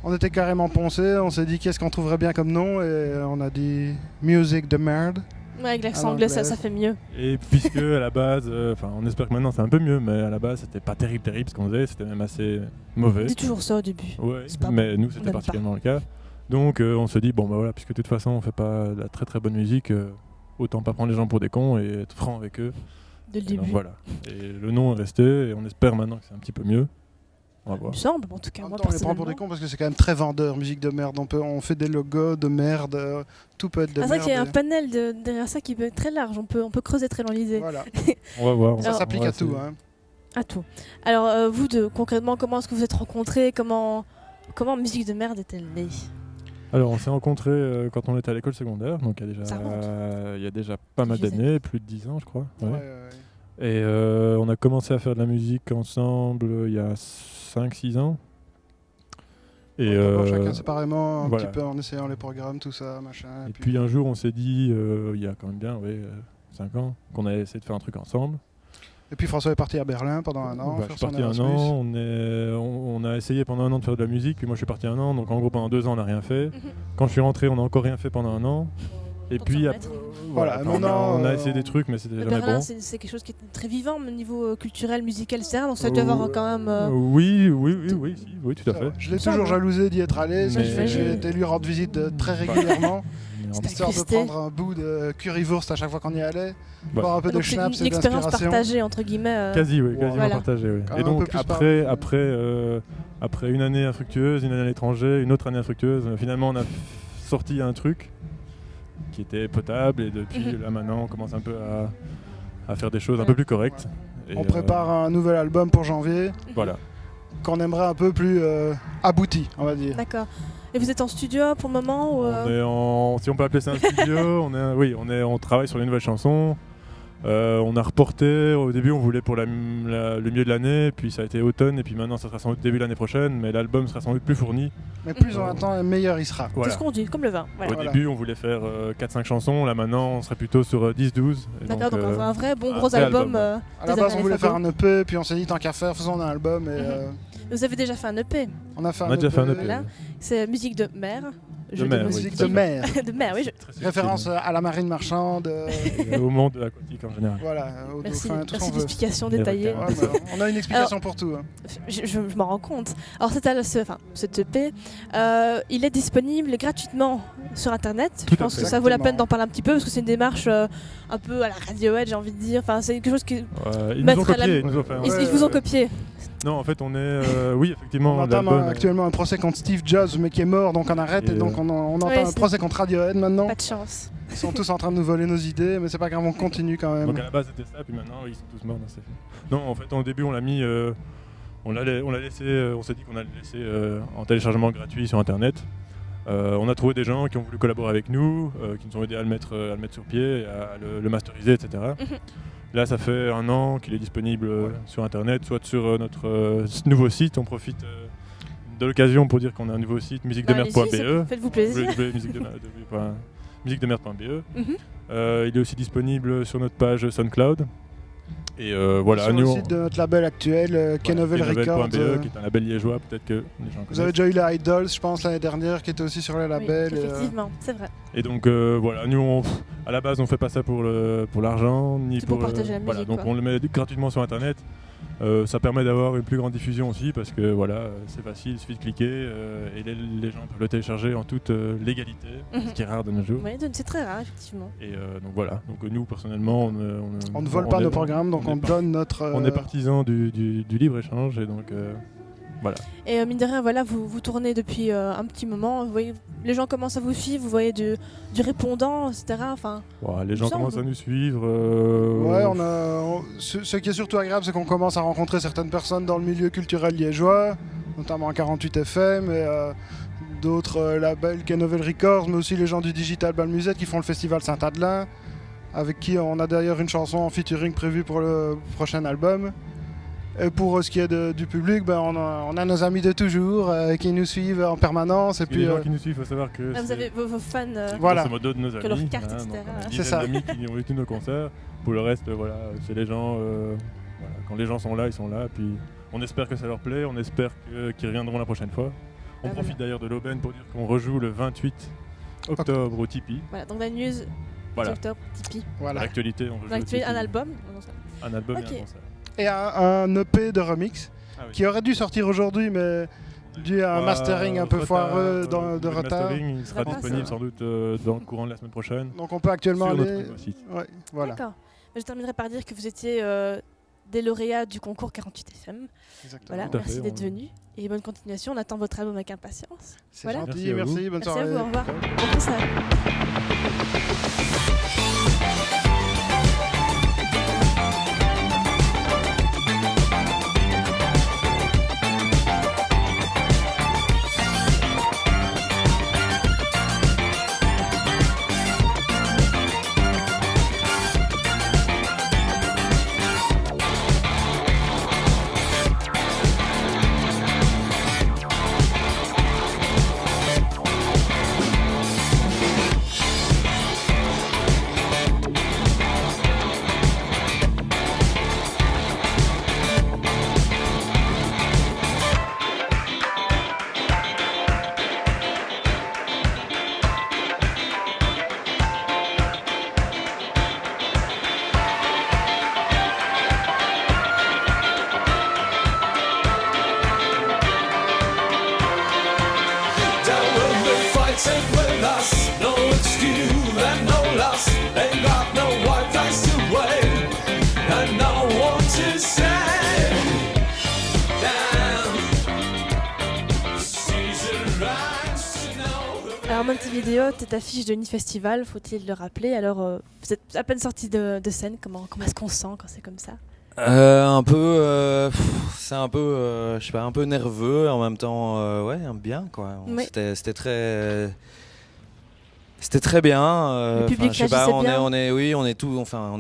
on était carrément poncé, on s'est dit qu'est-ce qu'on trouverait bien comme nom et on a dit musique de merde. Ouais, avec l'accent À anglais, ça l'anglaise. fait mieux. Et puisque à la base, on espère que maintenant c'est un peu mieux, mais à la base c'était pas terrible ce qu'on faisait, c'était même assez mauvais. Dis toujours ça au début. Ouais, C'est pas mais bon. nous On c'était n'aime particulièrement le cas. Donc on se dit bon bah voilà, puisque de toute façon on fait pas de la très très bonne musique, autant pas prendre les gens pour des cons et être franc avec eux. Dès le début. Voilà. Et le nom est resté et on espère maintenant que c'est un petit peu mieux. On va Il voir. me semble, en tout cas, En moi même temps, on les prend pour des personnellement. cons parce que c'est quand même très vendeur, musique de merde. On fait des logos de merde, tout peut être de Ah, c'est vrai merde. qu'il y a un panel derrière ça qui peut être très large, on peut creuser très loin l'idée. Voilà. On va voir. Ça Alors- s'applique on va à tout. essayer. Hein. À tout. Alors, vous deux, concrètement, comment est-ce que vous êtes rencontrés? Comment Musique de merde est-elle née? Alors, on s'est rencontrés quand on était à l'école secondaire, donc Ça remonte. il y a déjà pas mal Quelques d'années, plus de 10 ans, je crois. Ouais. Ouais, ouais. Et on a commencé à faire de la musique ensemble il y a 5-6 ans. Et D'abord chacun séparément, un voilà. petit peu en essayant les programmes, tout ça, machin. Et puis un jour, on s'est dit, il y a quand même bien 5 ans, qu'on allait essayer de faire un truc ensemble. Et puis François est parti à Berlin pendant un an. Bah, faire je suis son parti un Erasmus. an, on a essayé pendant un an de faire de la musique, puis moi je suis parti un an, donc en gros pendant 2 ans on n'a rien fait. Mhm. Quand je suis rentré, on n'a encore rien fait pendant un an. Et Pour puis s'en après, remettre. Voilà, après, maintenant, on a essayé des trucs, mais c'était Le jamais Berlin, bon. c'est quelque chose qui est très vivant au niveau culturel, musical, etc. Donc ça doit avoir quand même. Oui, tout à fait. Je l'ai toujours jalousé d'y être allé, Mais- j'ai été lui rendre visite très régulièrement. Mais Histoire de Christé. prendre un bout de currywurst à chaque fois qu'on y allait, Ouais. boire un peu de Donc c'est schnapps une et expérience d'inspiration. partagée, entre guillemets. Quasiment Voilà. partagé. Oui. Quand Et même un peu donc plus après une année infructueuse, une année à l'étranger, une autre année infructueuse, finalement on a sorti un truc qui était potable et depuis là maintenant on commence un peu à faire des choses un peu plus correctes. Et, On prépare un nouvel album pour janvier voilà. qu'on aimerait un peu plus abouti, on va dire. D'accord. Et vous êtes en studio pour le moment ou On est si on peut appeler ça un studio, on travaille sur les nouvelles chansons. On a reporté, au début on voulait pour le milieu de l'année, puis ça a été automne, et puis maintenant ça sera sans doute début de l'année prochaine, mais l'album sera sans doute plus fourni. Mais plus on attend, meilleur il sera. C'est Voilà. ce qu'on dit, comme le vin. Voilà. Au début on voulait faire 4-5 chansons, là maintenant on serait plutôt sur 10-12. Et D'accord, donc un vrai bon un gros vrai album. album. À la base on voulait faire un EP, puis on s'est dit tant qu'à faire, faisons un album. Et, Vous avez déjà fait un EP. on a fait On a déjà fait un EP. Voilà. C'est musique de mer. Jeu mer, oui. musique de mer. de mer, oui. Référence à la marine marchande. Et au monde aquatique en général. Voilà, au Merci, dauphin, tout ce merci qu'on veut. d'explications Les détaillées. requins. Ouais, bah, on a une explication Alors, pour tout. Hein. Je m'en rends compte. Alors cet EP, il est disponible gratuitement sur Internet. Tout Je à pense fait. que ça vaut la Exactement. peine d'en parler un petit peu parce que c'est une démarche un peu à la Radiohead, j'ai envie de dire. Enfin, c'est quelque chose qui... Ils Mettre nous ont à la- copié. Ils nous ont fait un- Ils vous ont copié. Non, en fait on est... oui, effectivement, On entame l'album... actuellement un procès contre Steve Jobs, mais qui est mort, donc on arrête. Et Et, donc on entame Ouais, un c'est- procès contre Radiohead maintenant. Pas de chance. Ils sont tous en train de nous voler nos idées, mais c'est pas grave, on continue quand même. Donc à la base c'était ça, puis maintenant ils sont tous morts dans ces films. Non, en fait au début on l'a mis, on l'a laissé, on s'est dit qu'on allait le laisser en téléchargement gratuit sur internet. On a trouvé des gens qui ont voulu collaborer avec nous, qui nous ont aidé à le mettre sur pied, à le masteriser, etc. Là ça fait un an qu'il est disponible sur internet, soit sur notre nouveau site, on profite de l'occasion pour dire qu'on a un nouveau site, musiquedemerde.be. Faites-vous plaisir. musiquedemerde.be. Mhm. Il est aussi disponible sur notre page SoundCloud. Et voilà, Sur nous, le on- site de notre label actuel, Kenovel Records. Kenovel.be, qui est un label liégeois, peut-être que les gens Vous avez connaissent. déjà eu les Idols, je pense, l'année dernière, qui était aussi sur le Oui, label. effectivement, c'est vrai. Et donc voilà, nous, à la base, on fait pas ça pour l'argent, ni C'est pour partager la voilà, musique, donc quoi. on le met gratuitement sur Internet. Ça permet d'avoir une plus grande diffusion aussi, parce que voilà, c'est facile, il suffit de cliquer, et les gens peuvent le télécharger en toute légalité, ce qui est rare de nos jours. Oui, c'est très rare, effectivement. Et donc voilà, donc nous personnellement, On ne vole pas est- nos programmes, donc on est donne notre. on est partisans du libre-échange, et donc voilà. Et mine de rien, voilà, vous tournez depuis un petit moment. Vous voyez, les gens commencent à vous suivre. Vous voyez du répondant, etc. Enfin, Voilà, les gens semble. commencent à nous suivre. Ouais, ce qui est surtout agréable, c'est qu'on commence à rencontrer certaines personnes dans le milieu culturel liégeois, notamment à 48 FM et d'autres labels, Kenovel Records, mais aussi les gens du Digital Bal Musette qui font le festival Saint-Adelin, avec qui on a d'ailleurs une chanson en featuring prévue pour le prochain album. Et pour ce qui est du public, ben, on a nos amis de toujours qui nous suivent en permanence. Et Et puis, les gens qui nous suivent, il faut savoir que là, vous avez vos fans. Voilà. grosso modo de nos amis. Que leur carte, etc. donc on a une C'est dizaine ça. d'amis qui ont eu tous nos concerts. Pour le reste, voilà, c'est les gens. Voilà, quand les gens sont là, ils sont là. Puis on espère que ça leur plaît. On espère qu'ils reviendront la prochaine fois. On Ah, profite d'ailleurs de l'aubaine pour dire qu'on rejoue le 28 octobre au Tipeee. Voilà, donc la news, Voilà. octobre, Tipeee. voilà. L'actualité, on rejoue au L'actualité, un Tipeee. album. Un album Ok. et un concert. Et un EP de remix Ah oui. qui aurait dû sortir aujourd'hui, mais dû à un mastering un peu Retard, foireux de le retard. mastering, il sera Ah, disponible ça. sans doute dans le courant de la semaine prochaine. Donc on peut actuellement Sur notre aller. nouveau site. Ouais, voilà. D'accord. Je terminerai par dire que vous étiez des lauréats du concours 48 FM. Exactement. Voilà, Tout à merci fait, d'être on- venus et bonne continuation. On attend votre album avec impatience. C'est Voilà. gentil, Merci à vous. merci, bonne Merci à soirée. vous, au revoir. Bon concert. Alors Montevideo, tête affiche de Unifestival, faut-il le rappeler. Alors vous êtes à peine sorti de scène, comment est-ce qu'on se sent quand c'est comme ça? Un peu, c'est un peu, je sais pas, un peu nerveux, en même temps, ouais, bien quoi. Oui. C'était très bien. Le public je sais pas, réagissait bien. on est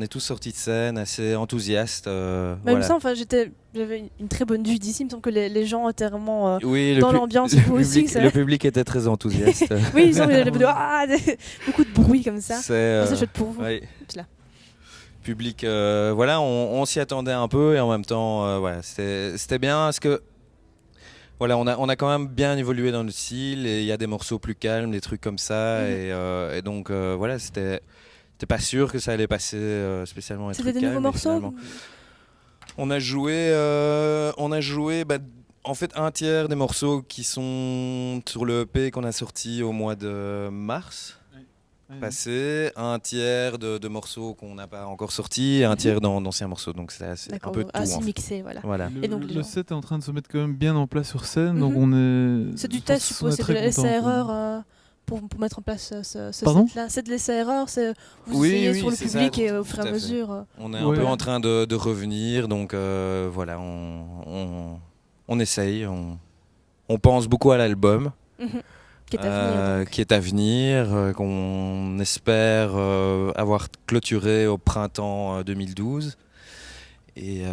tous sortis de scène, assez enthousiastes. Il voilà. me semble, j'avais une très bonne vue d'ici. Il me semble que les gens étaient vraiment Oui, dans l'ambiance. Vous aussi, le public était très enthousiaste. oui, il semble qu'il y avait beaucoup de bruit comme ça. C'est chouette pour vous. Oui. Là. Public, voilà, on s'y attendait un peu et en même temps, voilà, c'était bien parce que voilà, on a quand même bien évolué dans le style et il y a des morceaux plus calmes, des trucs comme ça et donc voilà, c'était pas sûr que ça allait passer spécialement un truc calme. C'était des nouveaux morceaux. On a joué en fait un tiers des morceaux qui sont sur le EP qu'on a sorti au mois de mars. Passé, un tiers de morceaux qu'on n'a pas encore sortis et un tiers d'anciens morceaux, donc c'est un peu de tout. Assez mixé, voilà. Le, Et donc, le set est en train de se mettre quand même bien en place sur scène, donc c'est du test, je suppose, c'est de l'essai-erreur pour mettre en place ce set-là. C'est de l'essai-erreur, vous essayez sur le public et au fur et à mesure. On est un peu en train de revenir, donc voilà, on essaye, on pense beaucoup à l'album. Qui est à venir, qu'on espère avoir clôturé au printemps 2012. Et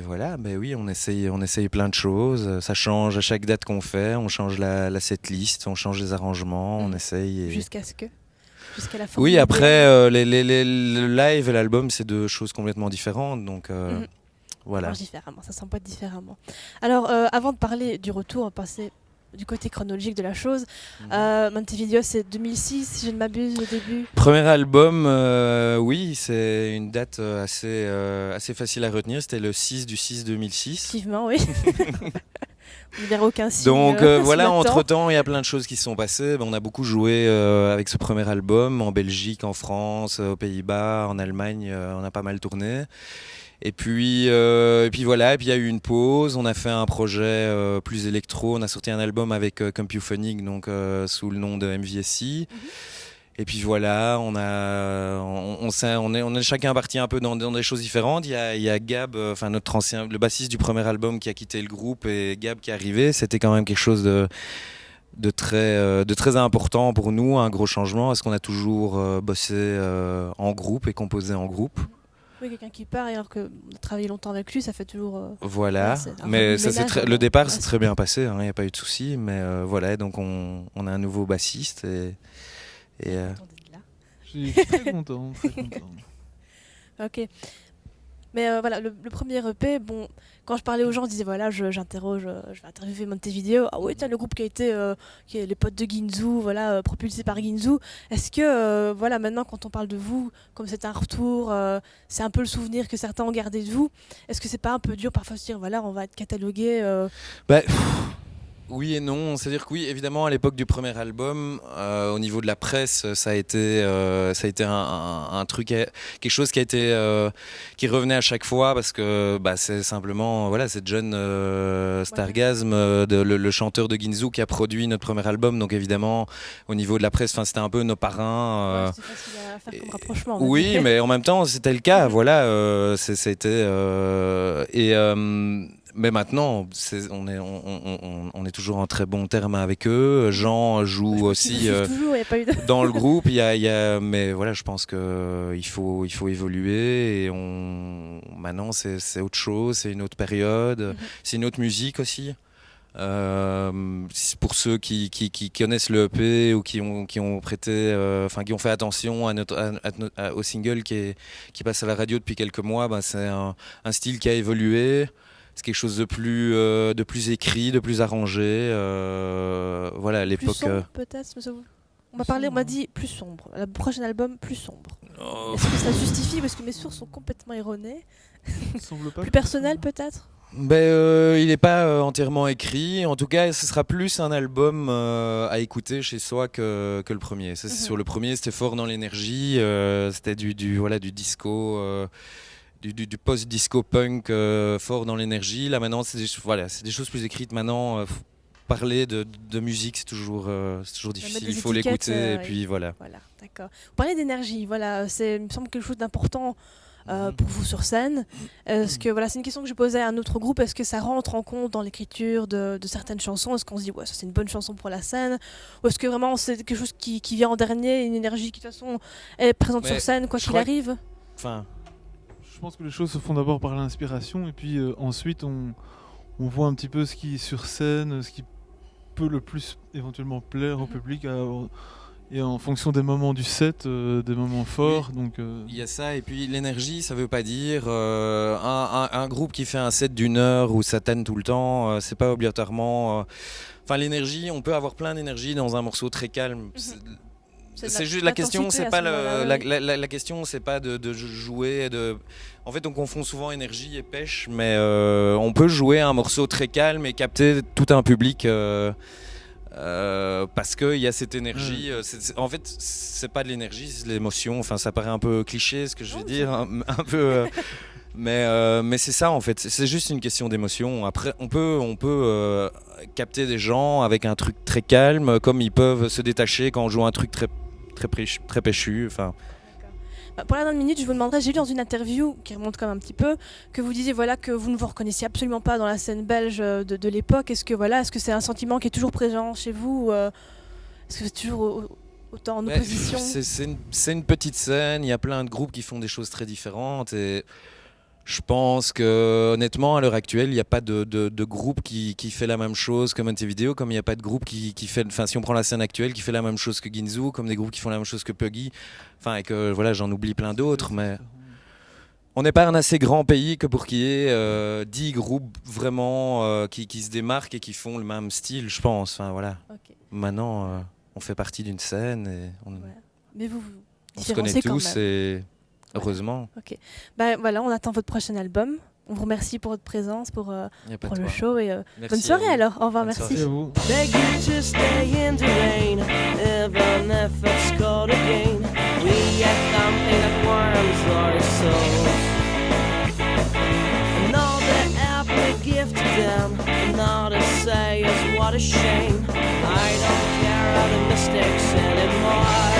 voilà, mais oui, on essaye plein de choses. Ça change à chaque date qu'on fait, on change la setlist, on change les arrangements, on essaye. Jusqu'à la fin. Oui, après, le live et l'album, c'est deux choses complètement différentes. Donc voilà. Ça marche différemment, ça s'emboîte différemment. Alors, avant de parler du retour, on va passer du côté chronologique de la chose. Montevideo, c'est 2006, si je ne m'abuse, au début. Premier album, oui, c'est une date assez facile à retenir. C'était le 6/6/2006. Effectivement, oui. On ne verra aucun signe. Donc voilà, entre-temps, il y a plein de choses qui se sont passées. On a beaucoup joué avec ce premier album, en Belgique, en France, aux Pays-Bas, en Allemagne, on a pas mal tourné. Et puis voilà, et puis il y a eu une pause, on a fait un projet plus électro, on a sorti un album avec Compuphonic, donc sous le nom de MVSI. Et puis voilà, on est chacun parti un peu dans des choses différentes. Il y a Gab, enfin le bassiste du premier album qui a quitté le groupe, et Gab qui est arrivé. C'était quand même quelque chose de très important pour nous, un gros changement, parce qu'on a toujours bossé en groupe et composé en groupe. Oui, quelqu'un qui part, alors qu'on a travaillé longtemps avec lui, ça fait toujours... voilà, mais le départ s'est très bien passé, il n'y a pas eu de souci, mais voilà, donc on a un nouveau bassiste et je suis très content, très content. Ok. Mais voilà, le premier EP, bon, quand je parlais aux gens, je disais voilà, je vais interviewer Montevideo. Ah oui, tiens, le groupe qui est les potes de Ginzu, voilà, propulsé par Ginzu. Est-ce que, voilà, maintenant, quand on parle de vous, comme c'est un retour, c'est un peu le souvenir que certains ont gardé de vous, est-ce que c'est pas un peu dur parfois de se dire voilà, on va être catalogué Oui et non, c'est-à-dire que oui, évidemment, à l'époque du premier album, au niveau de la presse, ça a été un truc, quelque chose qui a été, qui revenait à chaque fois parce que c'est simplement, voilà, c'est John Stargasm, le chanteur de Ginzu, qui a produit notre premier album, donc évidemment, au niveau de la presse, c'était un peu nos parrains. C'est facile à faire comme rapprochement. Oui, mais en même temps, c'était le cas, voilà, c'était mais maintenant, on est toujours en très bon terme avec eux. Jean joue aussi dans le groupe. Mais voilà, je pense qu'il faut évoluer. Et maintenant, c'est autre chose, c'est une autre période, c'est une autre musique aussi. Pour ceux qui connaissent le EP ou qui ont prêté, qui ont fait attention au single qui passe à la radio depuis quelques mois, c'est un style qui a évolué. C'est quelque chose de plus écrit, de plus arrangé. Voilà, à l'époque. Plus sombre, peut-être. On m'a dit plus sombre. Le prochain album, plus sombre. Est-ce que ça justifie parce que mes sources sont complètement erronées? Plus personnel, peut-être. Il n'est pas entièrement écrit. En tout cas, ce sera plus un album à écouter chez soi que le premier. Ça, sur le premier, c'était fort dans l'énergie. C'était du disco. Du post-disco punk fort dans l'énergie. Là maintenant, c'est des choses plus écrites. Maintenant, parler de musique, c'est toujours difficile. Il faut l'écouter et puis voilà. Voilà, d'accord. Vous parlez d'énergie. Voilà, il me semble quelque chose d'important pour vous sur scène. Est-ce que c'est une question que je posais à un autre groupe. Est-ce que ça rentre en compte dans l'écriture de certaines chansons? Est-ce qu'on se dit ça c'est une bonne chanson pour la scène, ou est-ce que vraiment c'est quelque chose qui vient en dernier, une énergie qui de toute façon est présente sur scène quoi qu'il arrive? Je pense que les choses se font d'abord par l'inspiration et puis ensuite on voit un petit peu ce qui est sur scène, ce qui peut le plus éventuellement plaire au public et en fonction des moments du set, des moments forts. Oui, donc, il y a ça et puis l'énergie, ça veut pas dire un groupe qui fait un set d'1 heure où ça tanne tout le temps, c'est pas obligatoirement... l'énergie, on peut avoir plein d'énergie dans un morceau très calme. C'est juste la question, c'est pas la question, c'est pas de jouer. En fait, on confond souvent énergie et pêche, mais on peut jouer un morceau très calme et capter tout un public parce qu'il y a cette énergie. En fait, c'est pas de l'énergie, c'est de l'émotion. Enfin, ça paraît un peu cliché ce que je veux dire, un peu. Mais c'est ça en fait. C'est juste une question d'émotion. Après, on peut capter des gens avec un truc très calme, comme ils peuvent se détacher quand on joue un truc très péchu. Enfin. Pour la dernière minute, je vous demanderais, j'ai lu dans une interview qui remonte quand même un petit peu, que vous disiez que vous ne vous reconnaissiez absolument pas dans la scène belge de l'époque. Est-ce que c'est un sentiment qui est toujours présent chez vous? Est-ce que c'est toujours autant en opposition? C'est une petite scène, il y a plein de groupes qui font des choses très différentes et je pense que honnêtement à l'heure actuelle il n'y a pas de groupe qui fait la même chose que Montevideo, comme il n'y a pas de groupe qui fait, si on prend la scène actuelle, qui fait la même chose que Ginzu, comme des groupes qui font la même chose que Puggy, et que voilà, j'en oublie plein d'autres, mais on n'est pas un assez grand pays que pour qu'il y ait 10 groupes vraiment qui se démarquent et qui font le même style, je pense. Voilà. Okay. Maintenant on fait partie d'une scène et Mais on se connaît tous et heureusement. Ok. On attend votre prochain album. On vous remercie pour votre présence, pour le show et bonne soirée alors. Au revoir, merci. Beg you to stay in the rain, even if it's cold again. We have something that warms our souls. And all the help we give to them, and all to say is what a shame. I don't care about the mistakes anymore.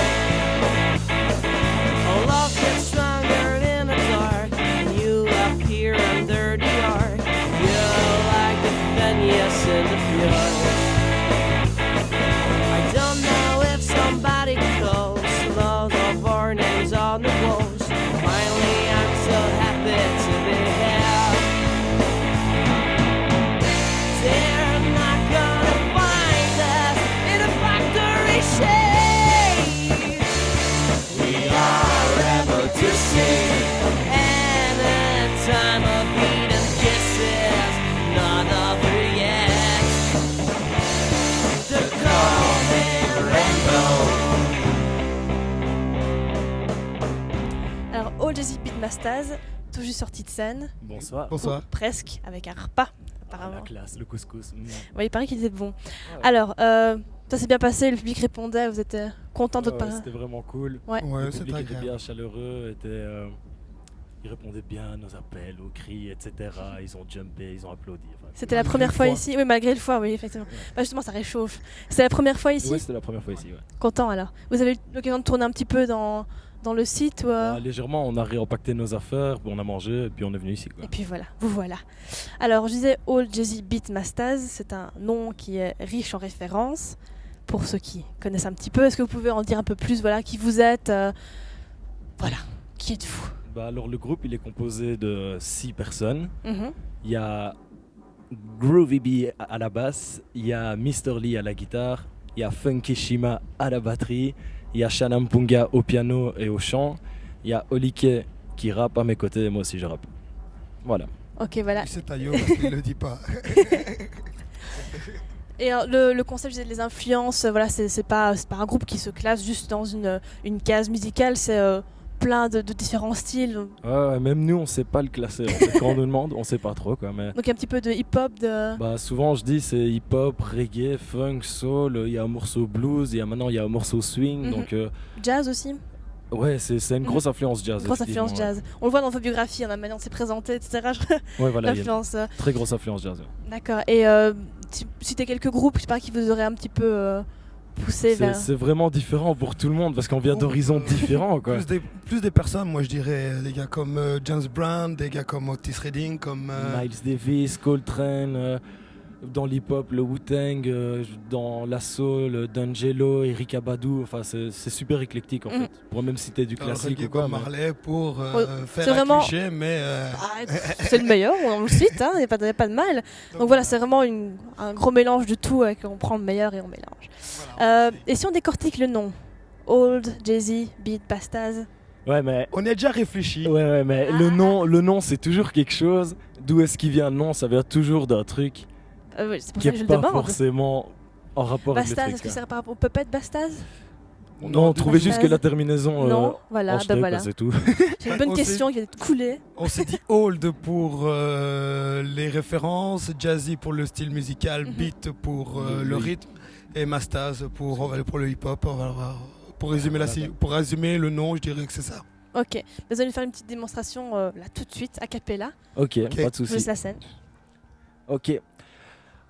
Our love gets stronger in the dark, and you appear under the arc. You're like the Phineas in the fjord. I don't know if somebody calls loads of our names on the walls. Finally, I'm so happy to be here. They're not gonna find us in a factory shade. We are ever to see, and a time of heat and kisses, not over yet. The golden rainbow. Alors, All Jazzy Beatmasters, tout juste sorti de scène. Bonsoir. Ou presque, avec un repas apparemment. La classe, le couscous. Ouais, il paraît qu'il était bon. Alors, ça s'est bien passé, le public répondait, vous êtes content de parler. C'était vraiment cool. Ouais. Le public était bien chaleureux, ils répondaient bien à nos appels, aux cris, etc. Ils ont jumpé, ils ont applaudi. Enfin, c'était la première fois ici. Oui, malgré le foie, oui, effectivement. Bah, justement, ça réchauffe. C'était la première fois ici. Oui, c'était la première fois ici. Ouais. Content alors. Vous avez eu l'occasion de tourner un petit peu dans le site ou légèrement, on a réempaqueté nos affaires, on a mangé et puis on est venu ici. Quoi. Et puis voilà, vous voilà. Alors, je disais All Jazzy Beat Mastaz, c'est un nom qui est riche en références. Pour ceux qui connaissent un petit peu, est-ce que vous pouvez en dire un peu plus, voilà, qui vous êtes, voilà, qui êtes-vous? Alors le groupe, il est composé de 6 personnes. Mm-hmm. Il y a Groovy B à la basse, il y a Mr. Lee à la guitare, il y a Funky Shima à la batterie, il y a Shannon Punga au piano et au chant, il y a Olike qui rappe à mes côtés et moi aussi je rappe. Voilà. Ok, voilà. C'est Tayo parce qu'il ne le dit pas. Et le concept des influences, voilà, c'est pas un groupe qui se classe juste dans une case musicale, c'est plein de différents styles. Ouais, même nous on sait pas le classer. En fait. Quand on nous demande, on sait pas trop quoi. Mais... Donc un petit peu de hip-hop, souvent je dis c'est hip-hop, reggae, funk, soul. Il y a un morceau blues, maintenant il y a un morceau swing. Donc jazz aussi. Ouais, c'est une grosse influence jazz. Grosse influence jazz. On le voit dans vos biographies, on s'est présenté, etc. Ouais, voilà, l'influence. Très grosse influence jazz. Ouais. D'accord. Et citez quelques groupes, je sais pas, qui vous auraient un petit peu poussé vers. C'est vraiment différent pour tout le monde parce qu'on vient d'horizons différents, quoi. Plus des personnes, moi je dirais des gars comme James Brown, des gars comme Otis Redding, comme Miles Davis, Coltrane. Dans l'hip-hop, le Wu-Tang, dans la soul, D'Angelo, Erykah Badu, enfin c'est super éclectique en fait. Pour même citer du classique ou quoi. Marley pour faire vraiment... un cliché, mais c'est le meilleur, on le cite, il n'y a pas de mal. Donc voilà, c'est vraiment un gros mélange de tout, on prend le meilleur et on mélange. Voilà. Et si on décortique le nom, Old, Jazzy, Beat, Mastaz. Ouais, mais on a déjà réfléchi. Ouais, mais le nom c'est toujours quelque chose. D'où est-ce qu'il vient le nom? Ça vient toujours d'un truc. Oui, c'est pour qui ça que je n'est le pas demande. forcément en rapport Bastaz, avec le est-ce que truc. c'est par rapport au Puppet Bastaz? Non, trouvez juste que la terminaison non, voilà, voilà. C'est tout. C'est une bonne question qui vient de couler. On s'est dit old pour les références, jazzy pour le style musical, beat pour le rythme et Mastaz pour le hip-hop. Pour résumer le nom, je dirais que c'est ça. Ok, vous allez nous faire une petite démonstration là tout de suite, a cappella. Ok, pas de soucis. Je vous laisse la scène.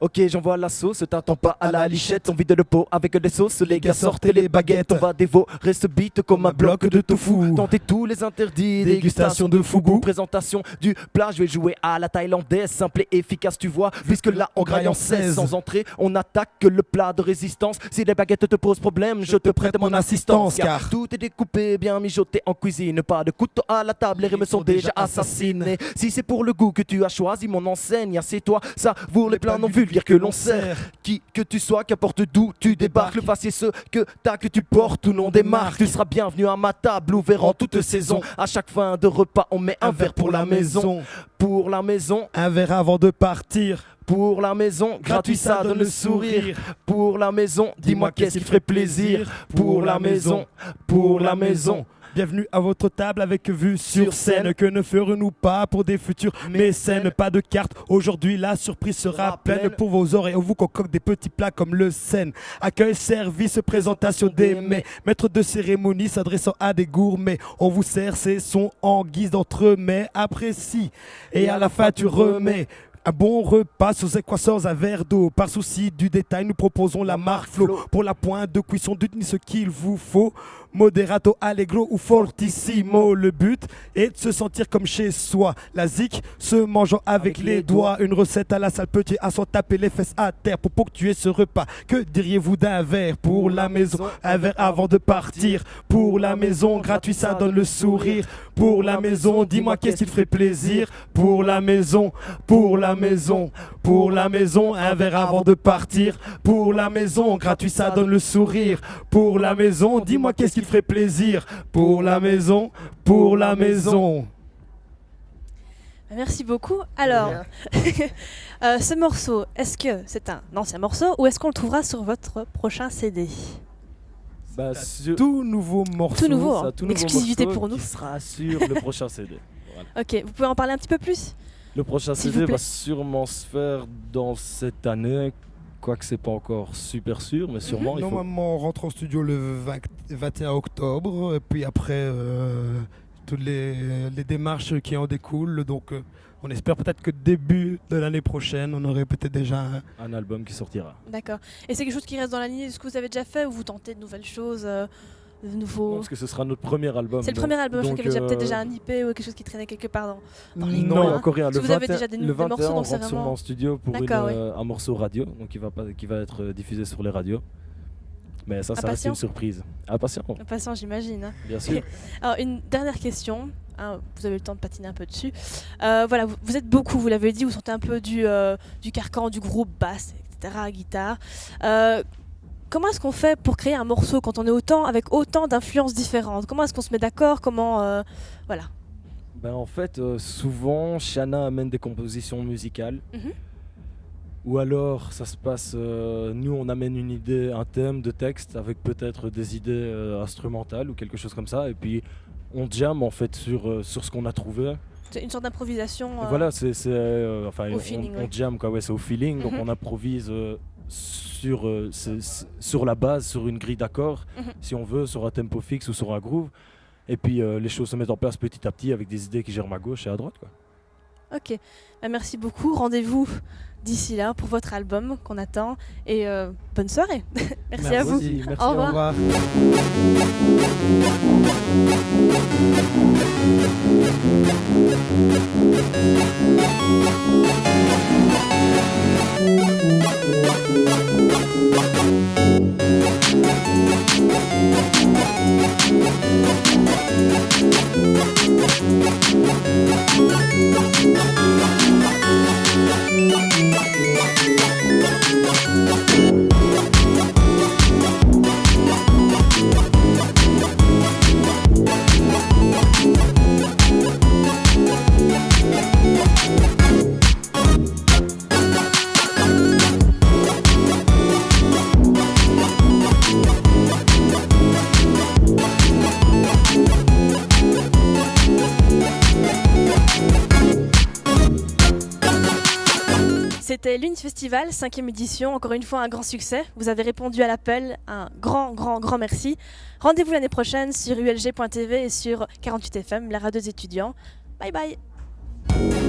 Ok, j'envoie la sauce, t'attends pas à la lichette. On vide le pot avec des sauces, les gars sortez les baguettes. On va dévorer ce beat comme un bloc de tofu. Tentez tous les interdits, dégustation de fougou. Présentation du plat, je vais jouer à la thaïlandaise. Simple et efficace, tu vois, puisque là on graille en 16. Sans entrée, on attaque le plat de résistance. Si les baguettes te posent problème, je te prête mon assistance. Car tout est découpé, bien mijoté en cuisine. Pas de couteau à la table, les rimes sont déjà assassinés. Si c'est pour le goût que tu as choisi mon enseigne, assieds-toi, savoure les plats non vulgaires que l'on sert. Qui que tu sois, qu'importe d'où tu débarques, le faciès ce que t'as, que tu portes ou non des marques. Tu seras bienvenu à ma table, ouvert en toute saison. À chaque fin de repas, on met un verre pour la maison. Pour la maison, un verre avant de partir. Pour la maison, gratuit ça donne le sourire. Pour la maison, dis-moi qu'est-ce qui ferait plaisir. Pour la maison, pour la maison. Bienvenue à votre table avec vue sur scène. Que ne ferons-nous pas pour des futurs mécènes? Pas de carte, aujourd'hui la surprise sera pleine. Pour vos oreilles, on vous concocte des petits plats comme le Seine. Accueil, service, présentation des mets. Maître de cérémonie s'adressant à des gourmets. On vous sert ces sons en guise d'entremets. Apprécie et à la fin tu remets un bon repas sous équations, un verre d'eau. Par souci du détail, nous proposons la marque Flo. Pour la pointe de cuisson, dites-nous ce qu'il vous faut. Moderato, allegro ou fortissimo. Le but est de se sentir comme chez soi. La zik se mangeant avec les doigts. Une recette à la salle, petit à s'en taper les fesses à terre pour ponctuer ce repas. Que diriez-vous d'un verre pour la maison? Un verre avant de partir. Pour la maison, gratuit ça donne le sourire. Pour la maison, dis-moi qu'est-ce qui te ferait plaisir. Pour la maison, pour la maison, pour la maison, un verre avant de partir. Pour la maison, gratuit ça donne le sourire. Pour la maison, dis-moi qu'est-ce qui te ferait plaisir. Pour la maison, pour la maison. Merci beaucoup. Alors, ce morceau, est-ce que c'est un ancien morceau ou est-ce qu'on le trouvera sur votre prochain CD? Tout nouveau morceau. Tout nouveau, tout nouveau exclusivité morceau pour nous. Qui sera sur le prochain CD. Voilà. Ok, vous pouvez en parler un petit peu plus? Le prochain S'il CD vous plaît. va sûrement se faire dans cette année, quoique c'est pas encore super sûr, mais sûrement. Normalement, on rentre en studio le 21 octobre, et puis après, toutes les démarches qui en découlent. Donc, on espère peut-être que début de l'année prochaine, on aurait peut-être déjà un album qui sortira. D'accord. Et c'est quelque chose qui reste dans la lignée de ce que vous avez déjà fait ou vous tentez de nouvelles choses, de nouveaux... Parce que ce sera notre premier album. C'est le premier album, je crois qu'il y avait déjà peut-être déjà un IP ou quelque chose qui traînait quelque part dans les non, coins. encore rien. Parce que vous avez déjà des le 21, morceaux, on donc c'est rentre sûrement vraiment... en studio pour D'accord, oui. un morceau radio, donc qui va être diffusé sur les radios. Mais ça reste Impatient. une surprise. Impatient. Impatient, j'imagine. Bien sûr. Alors, une dernière question. Hein, vous avez le temps de patiner un peu dessus. Voilà, vous êtes beaucoup, vous l'avez dit, vous sortez un peu du carcan, du groupe, basse, etc., guitare. Comment est-ce qu'on fait pour créer un morceau quand on est avec autant d'influences différentes? Comment est-ce qu'on se met d'accord? Comment voilà. Ben, en fait, souvent, Shanna amène des compositions musicales. Ou alors, ça se passe, nous, on amène une idée, un thème de texte avec peut-être des idées instrumentales ou quelque chose comme ça. Et puis, on jam en fait sur ce qu'on a trouvé. C'est une sorte d'improvisation. Voilà, enfin, au feeling, on jam, quoi, ouais, c'est au feeling. Donc, on improvise sur la base, sur une grille d'accords, si on veut, sur un tempo fixe ou sur un groove. Et puis, les choses se mettent en place petit à petit avec des idées qui germent à gauche et à droite, quoi. Ok, merci beaucoup. Rendez-vous d'ici là pour votre album qu'on attend et bonne soirée. Merci à vous. Merci, au revoir. C'était l'Uni Festival, 5e édition, encore une fois un grand succès. Vous avez répondu à l'appel, un grand merci. Rendez-vous l'année prochaine sur ulg.tv et sur 48FM, la radio des étudiants. Bye bye.